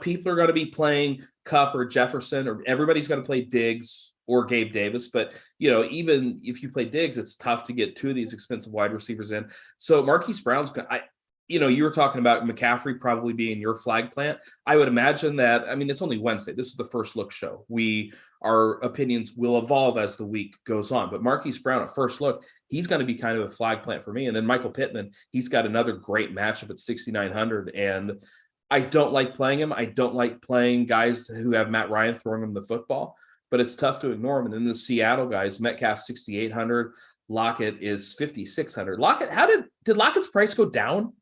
People are going to be playing Kupp or Jefferson, or everybody's going to play Diggs or Gabe Davis. But, even if you play Diggs, it's tough to get two of these expensive wide receivers in. So Marquise Brown's you were talking about McCaffrey probably being your flag plant. I would imagine that, it's only Wednesday. This is the first look show. Our opinions will evolve as the week goes on. But Marquise Brown at first look, he's going to be kind of a flag plant for me. And then Michael Pittman, he's got another great matchup at 6,900. And I don't like playing him. I don't like playing guys who have Matt Ryan throwing him the football, but it's tough to ignore him. And then the Seattle guys, Metcalf 6,800, Lockett is 5,600. Lockett, did Lockett's price go down?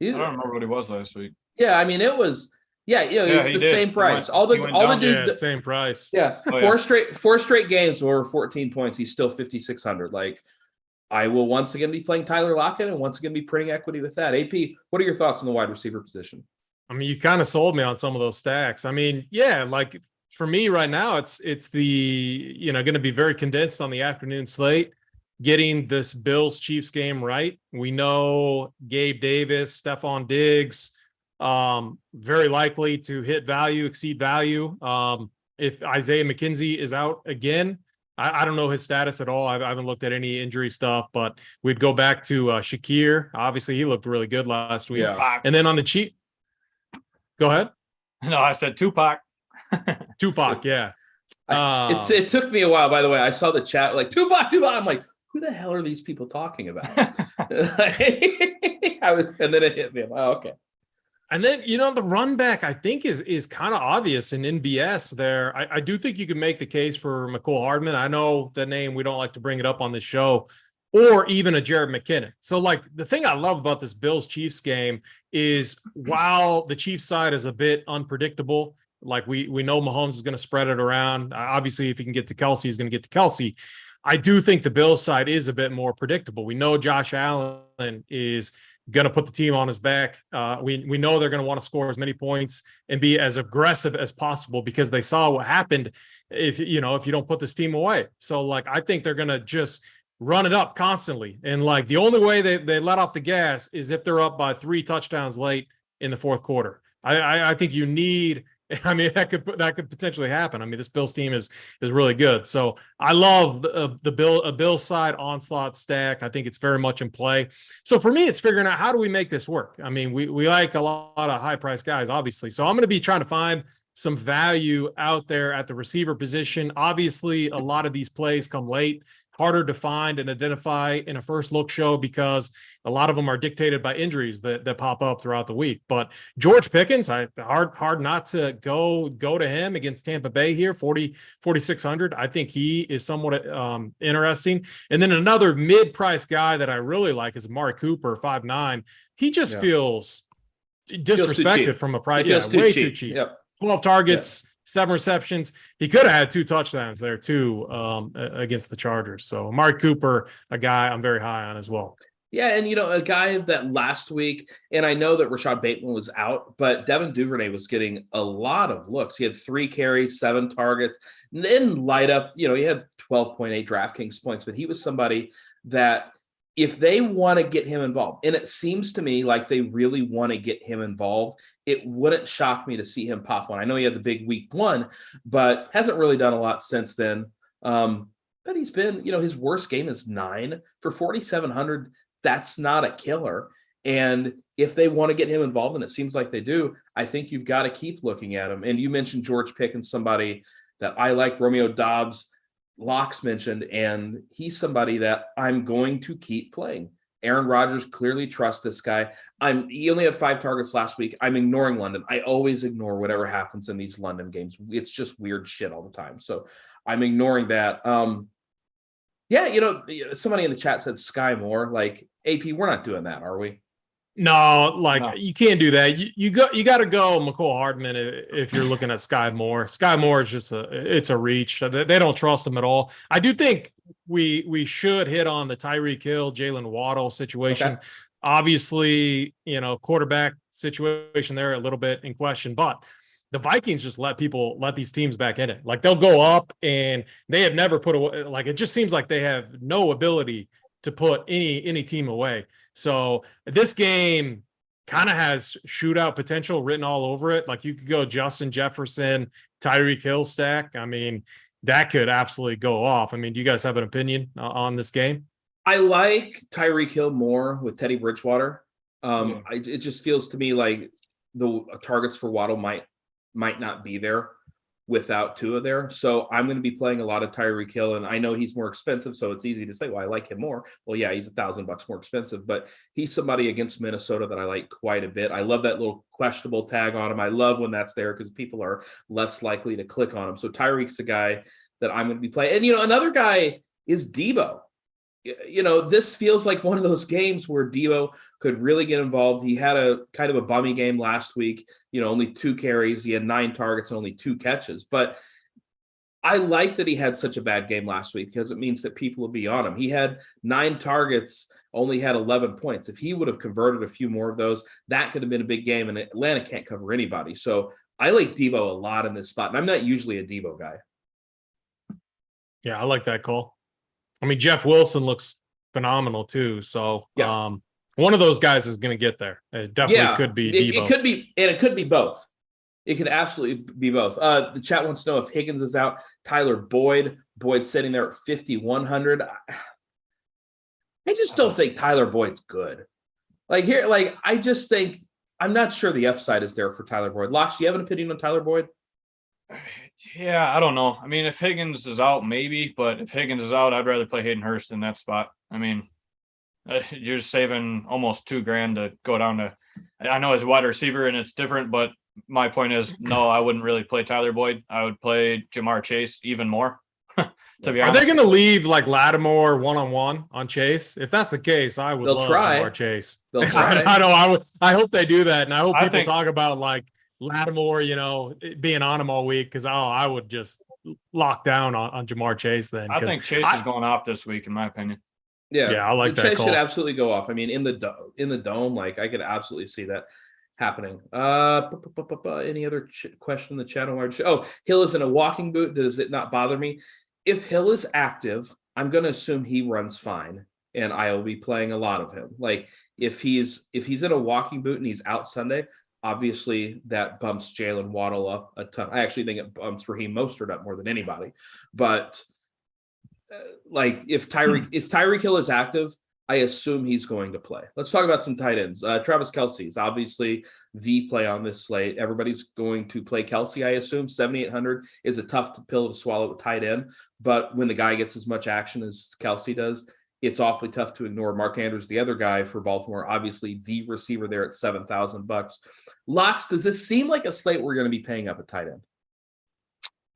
I don't remember what he was last week. Yeah, it was. Yeah, it's the same price. All the dudes, same price. Yeah, four straight games were 14 points. He's still 5,600. Like, I will once again be playing Tyler Lockett and once again be printing equity with that. AP, what are your thoughts on the wide receiver position? You kind of sold me on some of those stacks. Like for me right now, it's the going to be very condensed on the afternoon slate. Getting this Bills-Chiefs game right. We know Gabe Davis, Stephon Diggs, very likely to hit value, exceed value. If Isaiah McKenzie is out again, I don't know his status at all. I haven't looked at any injury stuff, but we'd go back to Shakir. Obviously, he looked really good last week. Yeah. And then on the cheap, go ahead. No, I said Tupac. Tupac, yeah. It took me a while, by the way. I saw the chat like Tupac. I'm like, who the hell are these people talking about? And then it hit me. I'm like, oh, okay. And then, the run back, I think, is kind of obvious in NVS there. I do think you can make the case for McCole Hardman. I know the name, we don't like to bring it up on the show, or even a Jared McKinnon. So, the thing I love about this Bills-Chiefs game is while the Chiefs side is a bit unpredictable, we know Mahomes is going to spread it around. Obviously, if he can get to Kelsey, he's going to get to Kelsey. I do think the Bills side is a bit more predictable. We know Josh Allen is going to put the team on his back. We know they're going to want to score as many points and be as aggressive as possible because they saw what happened if you don't put this team away. So I think they're going to just run it up constantly. And the only way they let off the gas is if they're up by 3 touchdowns late in the fourth quarter. I think you need. That could potentially happen. This Bills team is really good. So I love the Bills side onslaught stack. I think it's very much in play. So for me, it's figuring out how do we make this work. We like a lot of high price guys, obviously. So I'm going to be trying to find some value out there at the receiver position. Obviously, a lot of these plays come late. harder to find and identify in a first look show because a lot of them are dictated by injuries that pop up throughout the week. But George Pickens, hard not to go to him against Tampa Bay here, 4,600. I think he is somewhat interesting. And then another mid-price guy that I really like is Amari Cooper, 5'9". He just feels disrespected from a price. Way too cheap. Yep. 12 targets. 7 receptions. He could have had 2 touchdowns there too against the Chargers. So Amari Cooper, a guy I'm very high on as well. Yeah, and a guy that last week, and I know that Rashad Bateman was out, but Devin Duvernay was getting a lot of looks. He had 3 carries, 7 targets, and then light up. He had 12.8 DraftKings points, but he was somebody that if they want to get him involved, and it seems to me like they really want to get him involved, it wouldn't shock me to see him pop one. I know he had the big week 1, but hasn't really done a lot since then. But he's been, his worst game is 9 for 4,700. That's not a killer. And if they want to get him involved, and it seems like they do, I think you've got to keep looking at him. And you mentioned George Pickens, somebody that I like. Romeo Dobbs, Locks mentioned, and he's somebody that I'm going to keep playing. Aaron Rodgers clearly trusts this guy. He only had 5 targets last week. I'm ignoring London. I always ignore whatever happens in these London games. It's just weird shit all the time. So I'm ignoring that. Somebody in the chat said Sky Moore. Like, AP, we're not doing that, are we? No, you can't do that. You got to go McCole Hardman if you're looking at Sky Moore. Sky Moore is just it's a reach. They don't trust him at all. I do think we should hit on the Tyreek Hill, Jalen Waddle situation. Okay. Obviously, quarterback situation there a little bit in question, but the Vikings just let these teams back in it. Like, they'll go up and they have never put away. Like, it just seems like they have no ability to put any team away. So this game kind of has shootout potential written all over it. Like, you could go Justin Jefferson, Tyreek Hill stack. I mean, that could absolutely go off. I mean, do you guys have an opinion on this game? I like Tyreek Hill more with Teddy Bridgewater. It just feels to me like the targets for Waddle might not be there without Tua there. So I'm going to be playing a lot of Tyreek Hill, and I know he's more expensive, so it's easy to say, well, I like him more. Well, yeah, he's $1,000 more expensive, but he's somebody against Minnesota that I like quite a bit. I love that little questionable tag on him. I love when that's there because people are less likely to click on him. So Tyreek's a guy that I'm going to be playing. And, another guy is Debo. This feels like one of those games where Debo could really get involved. He had a kind of a bummy game last week, only 2 carries. He had 9 targets and only 2 catches. But I like that he had such a bad game last week because it means that people will be on him. He had 9 targets, only had 11 points. If he would have converted a few more of those, that could have been a big game, and Atlanta can't cover anybody. So I like Debo a lot in this spot, and I'm not usually a Debo guy. Yeah, I like that call. I mean, Jeff Wilson looks phenomenal too. So one of those guys is going to get there. It definitely could be Debo. It could be, and it could be both. It could absolutely be both. The chat wants to know if Higgins is out. Tyler Boyd sitting there at 5,100. I just don't think Tyler Boyd's good. I just think I'm not sure the upside is there for Tyler Boyd. Locks, do you have an opinion on Tyler Boyd? Yeah, I don't know. I mean, if Higgins is out, maybe, but if Higgins is out, I'd rather play Hayden Hurst in that spot. I mean, you're just saving almost $2,000 to go down to. I know as wide receiver and it's different, but my point is, no, I wouldn't really play Tyler Boyd. I would play Jamar Chase even more. To be honest, are they going to leave like Lattimore one-on-one on Chase? If that's the case, I would love try. Jamar Chase. They'll try. I know. I hope they do that, and I hope people talk about like Lattimore, being on him all week because I would just lock down on Jamar Chase then. I think Chase is going off this week, in my opinion. Yeah, I like that. Chase call. should absolutely go off. I mean, in the dome, like I could absolutely see that happening. Any other question in the chat? Oh, Hill is in a walking boot. Does it not bother me? If Hill is active, I'm going to assume he runs fine, and I will be playing a lot of him. Like if he's in a walking boot and he's out Sunday, obviously that bumps Jalen Waddle up a ton. I actually think it bumps Raheem Mostert up more than anybody. But if Tyreek Hill is active, I assume he's going to play. Let's talk about some tight ends. Travis Kelce is obviously the play on this slate. Everybody's going to play Kelce, I assume. 7,800 is a tough pill to swallow with tight end, but when the guy gets as much action as Kelce does, it's awfully tough to ignore. Mark Andrews, the other guy for Baltimore, obviously the receiver there at $7,000. Locks, does this seem like a slate we're going to be paying up at tight end?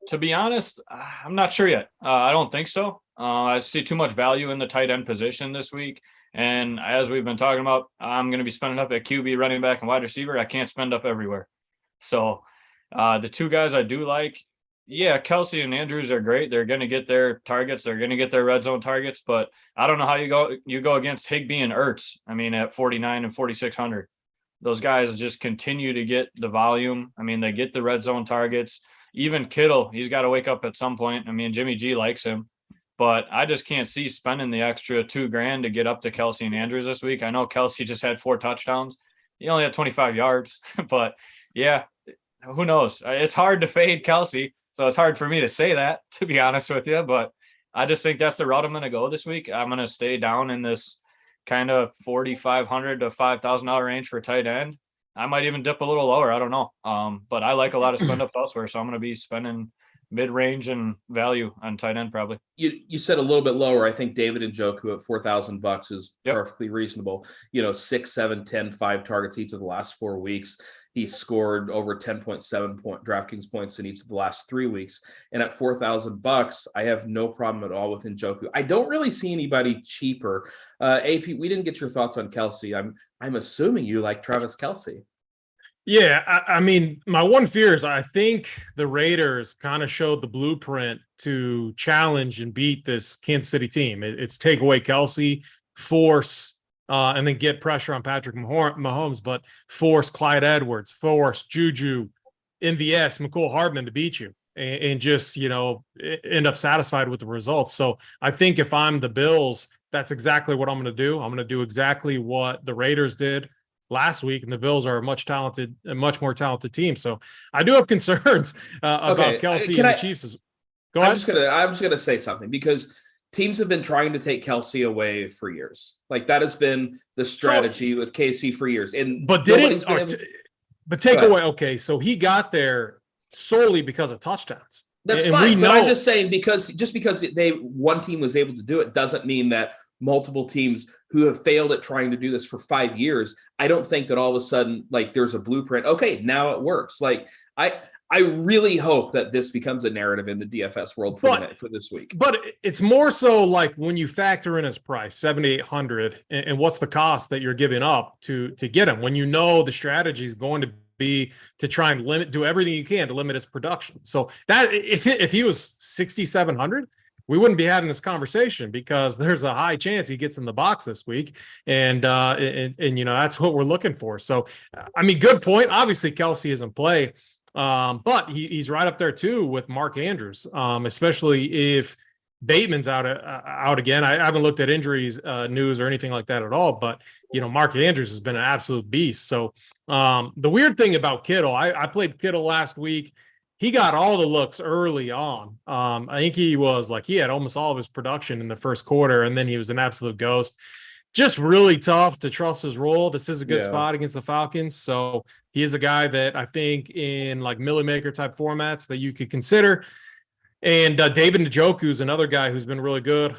To be honest, I'm not sure yet. I don't think so. I see too much value in the tight end position this week. And as we've been talking about, I'm going to be spending up at QB, running back, and wide receiver. I can't spend up everywhere. So the two guys I do like, yeah, Kelce and Andrews are great. They're going to get their targets. They're going to get their red zone targets. But I don't know how you go against Higbee and Ertz. I mean, at 49 and 4,600, those guys just continue to get the volume. I mean, they get the red zone targets. Even Kittle, he's got to wake up at some point. I mean, Jimmy G likes him, but I just can't see spending the extra $2,000 to get up to Kelce and Andrews this week. I know Kelce just had 4 touchdowns. He only had 25 yards, but yeah, who knows? It's hard to fade Kelce, so it's hard for me to say that, to be honest with you, but I just think that's the route I'm going to go this week. I'm going to stay down in this kind of $4,500 to $5,000 range for tight end. I might even dip a little lower. I don't know. But I like a lot of spend up elsewhere. So I'm going to be spending mid-range and value on tight end probably. You said a little bit lower. I think David Njoku at $4,000 is perfectly reasonable. 6, 7, 10, 5 targets each of the last 4 weeks. He scored over 10.7 point DraftKings points in each of the last 3 weeks. And at $4,000, I have no problem at all with Njoku. I don't really see anybody cheaper. AP, we didn't get your thoughts on Kelce. I'm assuming you like Travis Kelce. Yeah, I mean, my one fear is I think the Raiders kind of showed the blueprint to challenge and beat this Kansas City team. It's take away Kelce, force, and then get pressure on Patrick Mahomes, but force Clyde Edwards, force Juju, MVS, McCole Hardman to beat you and just, end up satisfied with the results. So I think if I'm the Bills, that's exactly what I'm going to do. I'm going to do exactly what the Raiders did last week, and the Bills are a much more talented team. So I do have concerns about Kelce and the Chiefs. Go ahead. I'm just gonna say something because teams have been trying to take Kelce away for years. Like that has been the strategy with KC for years. Take away. Okay, so he got there solely because of touchdowns. That's fine. But I'm just saying because one team was able to do it doesn't mean that multiple teams who have failed at trying to do this for 5 years, I don't think that all of a sudden, like there's a blueprint. Okay, now it works. Like I really hope that this becomes a narrative in the DFS world for this week. But it's more so like when you factor in his price, $7,800, and what's the cost that you're giving up to get him when the strategy is going to be to try and do everything you can to limit his production. So that if he was 6,700, we wouldn't be having this conversation because there's a high chance he gets in the box this week. And that's what we're looking for. So, I mean, good point. Obviously, Kelce is in play, but he's right up there, too, with Mark Andrews, especially if Bateman's out again. I haven't looked at injuries news or anything like that at all. But, Mark Andrews has been an absolute beast. So the weird thing about Kittle, I played Kittle last week. He got all the looks early on. I think he had almost all of his production in the first quarter, and then he was an absolute ghost. Just really tough to trust his role. This is a good spot against the Falcons. So he is a guy that I think in like Millie Maker type formats that you could consider. And David Njoku is another guy who's been really good,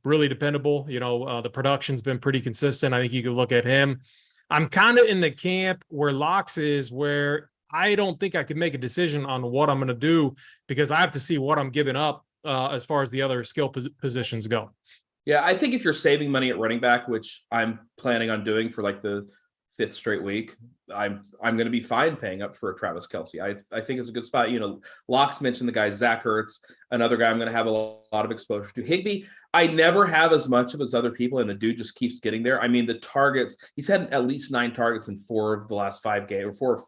really dependable. The production's been pretty consistent. I think you could look at him. I'm kind of in the camp where Locks is, where I don't think I can make a decision on what I'm going to do because I have to see what I'm giving up as far as the other skill positions go. Yeah, I think if you're saving money at running back, which I'm planning on doing for like the 5th straight week, I'm going to be fine paying up for Travis Kelce. I think it's a good spot. Locks mentioned the guy Zach Ertz, another guy I'm going to have a lot of exposure to. Higbee, I never have as much of as other people, and the dude just keeps getting there. I mean, the targets, he's had at least 9 targets in 4 of the last 5 games, 4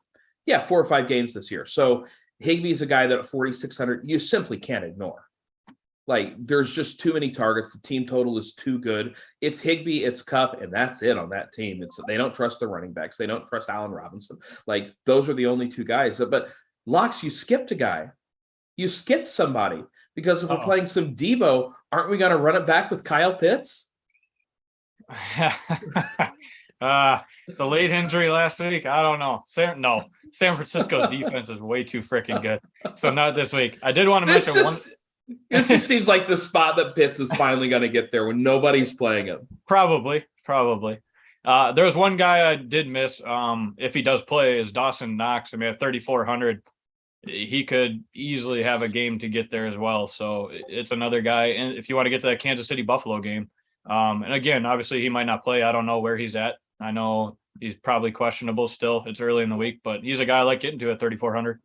or 5 games this year. So Higbee's a guy that at 4,600, you simply can't ignore. Like, there's just too many targets. The team total is too good. It's Higbee, it's Kupp, and that's it on that team. They don't trust the running backs. They don't trust Allen Robinson. Like, those are the only 2 guys. But Locks, you skipped a guy. You skipped somebody because if we're playing some Debo, aren't we going to run it back with Kyle Pitts? The late injury last week, I don't know. San Francisco's defense is way too freaking good. So not this week. I did want to mention one. This just seems like the spot that Pitts is finally going to get there when nobody's playing him. Probably. There was one guy I did miss. If he does play, is Dawson Knox. I mean, at 3,400, he could easily have a game to get there as well. So it's another guy. And if you want to get to that Kansas City Buffalo game, and again, obviously he might not play. I don't know where he's at. I know he's probably questionable still. It's early in the week, but he's a guy I like getting to at 3,400.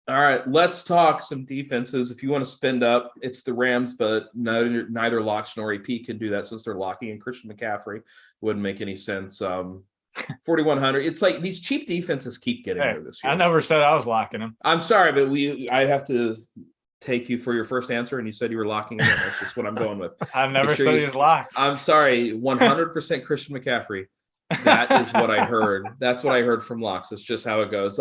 All right, let's talk some defenses. If you want to spend up, it's the Rams, but neither Locks nor AP can do that since they're locking in Christian McCaffrey. Wouldn't make any sense. 4,100. It's like these cheap defenses keep getting there this year. I never said I was locking him. I'm sorry, but I have to take you for your first answer, and you said you were locking him in. That's just what I'm going with. I never said he was locked. I'm sorry, 100% Christian McCaffrey. That is what I heard. That's what I heard from Locks. That's just how it goes.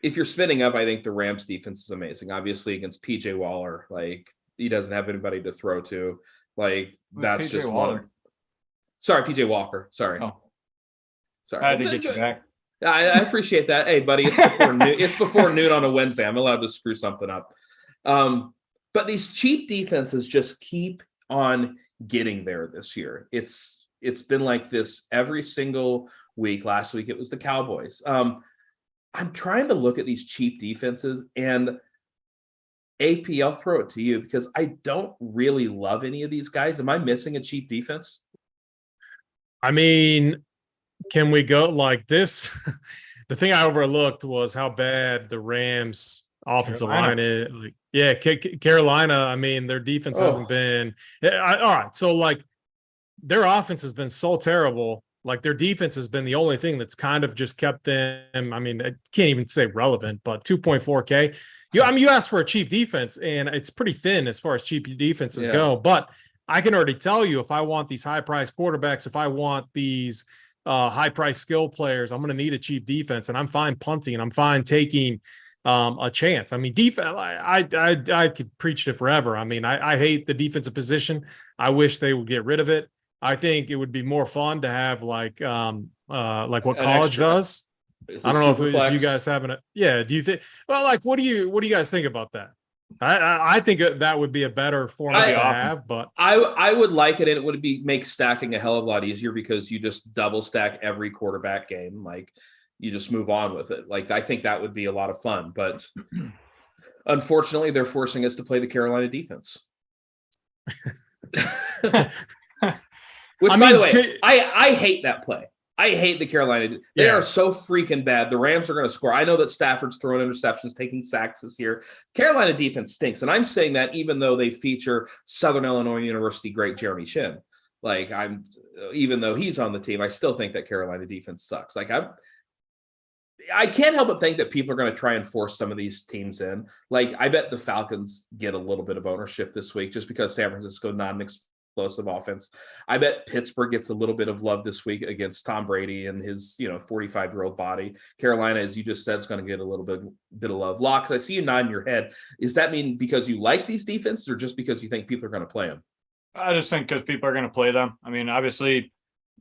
If you're spinning up, I think the Rams defense is amazing. Obviously against PJ Waller, like he doesn't have anybody to throw to. Like that's just one. Sorry, PJ Walker. Sorry. Oh. Sorry. I had to get you back. I appreciate that. Hey, buddy, it's before noon. It's before noon on a Wednesday. I'm allowed to screw something up. But these cheap defenses just keep on getting there this year. It's been like this every single week. Last week it was the Cowboys. I'm trying to look at these cheap defenses, and AP, I'll throw it to you because I don't really love any of these guys. Am I missing a cheap defense? I mean, can we go like this? The thing I overlooked was how bad the Rams offensive line is. Like, yeah, Carolina, I mean, their defense hasn't been all right. So like their offense has been so terrible. Like their defense has been the only thing that's kind of just kept them. I mean, I can't even say relevant, but 2.4K. You asked for a cheap defense, and it's pretty thin as far as cheap defenses go. But I can already tell you, if I want these high-priced quarterbacks, if I want these high-priced skill players, I'm going to need a cheap defense, and I'm fine punting, and I'm fine taking a chance. I mean, defense. I could preach it forever. I mean, I hate the defensive position. I wish they would get rid of it. I think it would be more fun to have like what college does. I don't know if you guys have an. Yeah, do you think? Well, like, what do you guys think about that? I think that would be a better format to have, but I would like it, and it would make stacking a hell of a lot easier because you just double stack every quarterback game. Like you just move on with it. Like I think that would be a lot of fun, but unfortunately, they're forcing us to play the Carolina defense. Which, by the way, I hate that play. I hate the Carolina. They are so freaking bad. The Rams are going to score. I know that Stafford's throwing interceptions, taking sacks this year. Carolina defense stinks. And I'm saying that even though they feature Southern Illinois University great Jeremy Shin. Like even though he's on the team, I still think that Carolina defense sucks. Like I can't help but think that people are going to try and force some of these teams in. Like I bet the Falcons get a little bit of ownership this week just because San Francisco not an explosive offense. I bet Pittsburgh gets a little bit of love this week against Tom Brady and his 45-year-old body. Carolina, as you just said, is going to get a little bit of love. Locks, I see you nodding your head. Does that mean because you like these defenses or just because you think people are going to play them? I just think because people are going to play them. I mean, obviously,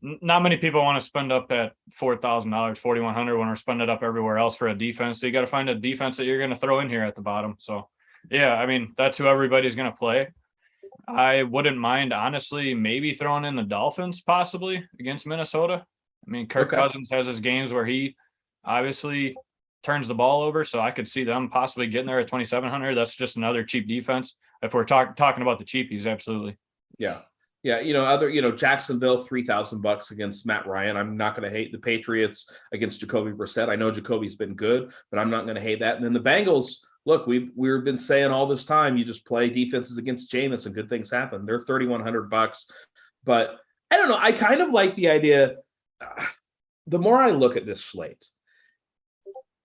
not many people want to spend up at $4,000, $4,100 when we're spending it up everywhere else for a defense. So you got to find a defense that you're going to throw in here at the bottom. So, yeah, I mean, that's who everybody's going to play. I wouldn't mind, honestly, maybe throwing in the Dolphins possibly against Minnesota. I mean, Kirk Cousins has his games where he obviously turns the ball over, so I could see them possibly getting there at 2,700. That's just another cheap defense. If we're talking about the cheapies, absolutely. Yeah. Jacksonville, $3,000 against Matt Ryan. I'm not going to hate the Patriots against Jacoby Brissett. I know Jacoby's been good, but I'm not going to hate that. And then the Bengals, look, we've been saying all this time, you just play defenses against Jameis and good things happen. They're $3,100, but I don't know. I kind of like the idea. The more I look at this slate,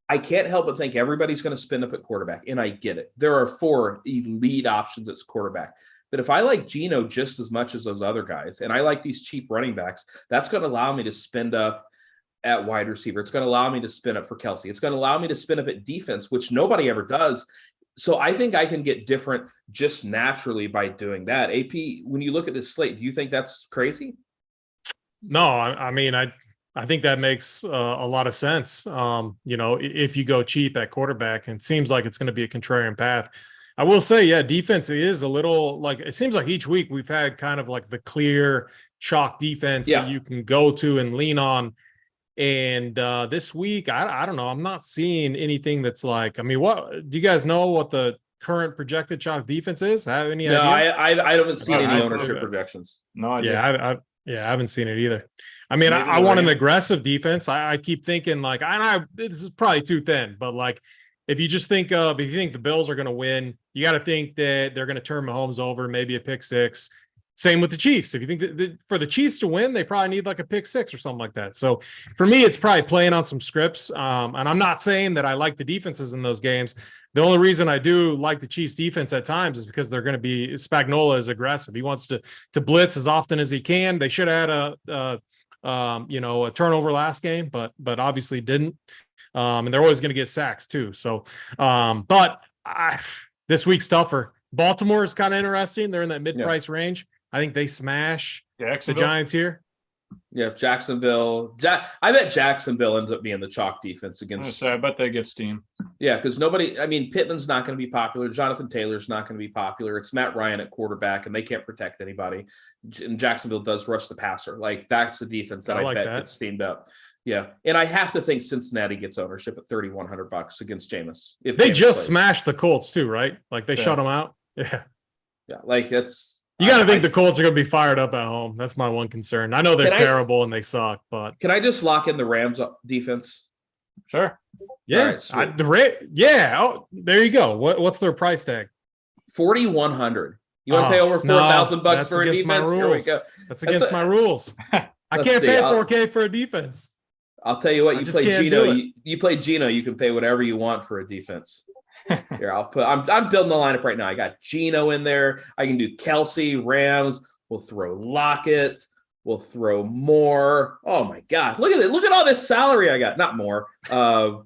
I can't help but think everybody's going to spin up at quarterback, and I get it. There are 4 elite options at quarterback. But if I like Geno just as much as those other guys, and I like these cheap running backs, that's going to allow me to spend up at wide receiver. It's going to allow me to spin up for Kelsey. It's going to allow me to spin up at defense, which nobody ever does. So I think I can get different just naturally by doing that. AP, when you look at this slate, do you think that's crazy? No, I mean, I think that makes a lot of sense. If you go cheap at quarterback, and it seems like it's going to be a contrarian path. I will say, yeah, defense is a little like, it seems like each week we've had kind of like the clear chalk defense that you can go to and lean on. And this week, I don't know. I'm not seeing anything that's like, I mean, what do you guys know what the current projected chalk defense is? Have any idea? I haven't seen any ownership projections. No idea. I haven't seen it either. I mean, I want an aggressive defense. I keep thinking like, this is probably too thin, but like, if you think the Bills are going to win, you got to think that they're going to turn Mahomes over, maybe a pick six. Same with the Chiefs. If you think that for the Chiefs to win, they probably need like a pick six or something like that. So for me, it's probably playing on some scripts. And I'm not saying that I like the defenses in those games. The only reason I do like the Chiefs defense at times is because they're going to be, Spagnuolo is aggressive. He wants to blitz as often as he can. They should have had a turnover last game, but obviously didn't. And they're always going to get sacks too. So, this week's tougher. Baltimore is kind of interesting. They're in that mid-price range. I think they smash the Giants here. Yeah, Jacksonville. I bet Jacksonville ends up being the chalk defense against. I bet they get steam. Yeah, because Pittman's not going to be popular. Jonathan Taylor's not going to be popular. It's Matt Ryan at quarterback, and they can't protect anybody. And Jacksonville does rush the passer. Like, that's the defense that I bet gets steamed up. Yeah, and I have to think Cincinnati gets ownership at $3,100 against Jameis. If they just smashed the Colts too, right? Like they shut them out. Yeah, like it's. You got to think the Colts are going to be fired up at home. That's my one concern. I know they're terrible and they suck, but can I just lock in the Rams defense? Sure. Yeah. Right, Oh, there you go. What's their price tag? 4,100. You want to pay over $4,000 for a defense? Here we go. That's against my rules. I can't pay $4K for a defense. I'll tell you what. You play Geno. You play Geno. You can pay whatever you want for a defense. Here, I'm building the lineup right now. I got Geno in there. I can do Kelsey, Rams. We'll throw Lockett. We'll throw Moore. Oh my God. Look at it. Look at all this salary I got. Not more. Brown.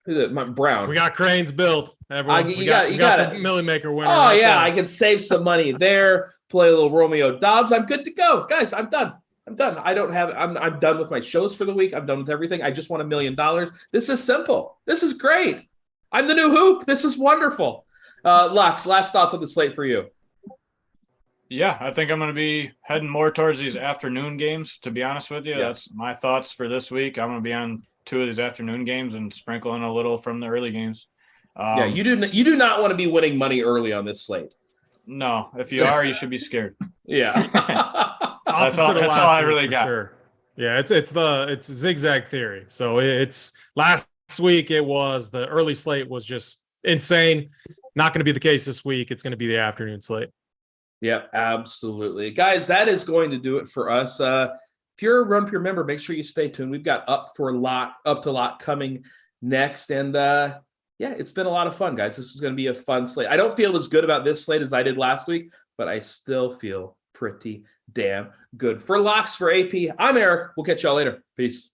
We got Crane's build. Everyone. You got the Millie Maker winner. Oh yeah. I can save some money there. Play a little Romeo Dobbs. I'm good to go. Guys, I'm done. I'm done with my shows for the week. I'm done with everything. I just won $1 million. This is simple. This is great. I'm the new hoop. This is wonderful. Lux, last thoughts on the slate for you. Yeah, I think I'm going to be heading more towards these afternoon games, to be honest with you. Yeah. That's my thoughts for this week. I'm going to be on 2 of these afternoon games and sprinkling a little from the early games. You do not want to be winning money early on this slate. No, if you are, you should be scared. Yeah. That's all I really got. Sure. Yeah, it's zigzag theory. So it's last week it was the early slate was just insane. Not going to be the case this week. It's going to be the afternoon slate. Yeah, absolutely. Guys, that is going to do it for us. If you're a Run Pure member, make sure you stay tuned. We've got Up to Lock coming next. And it's been a lot of fun, guys. This is going to be a fun slate. I don't feel as good about this slate as I did last week, but I still feel pretty damn good. For Locks, for AP, I'm Eric. We'll catch y'all later. Peace.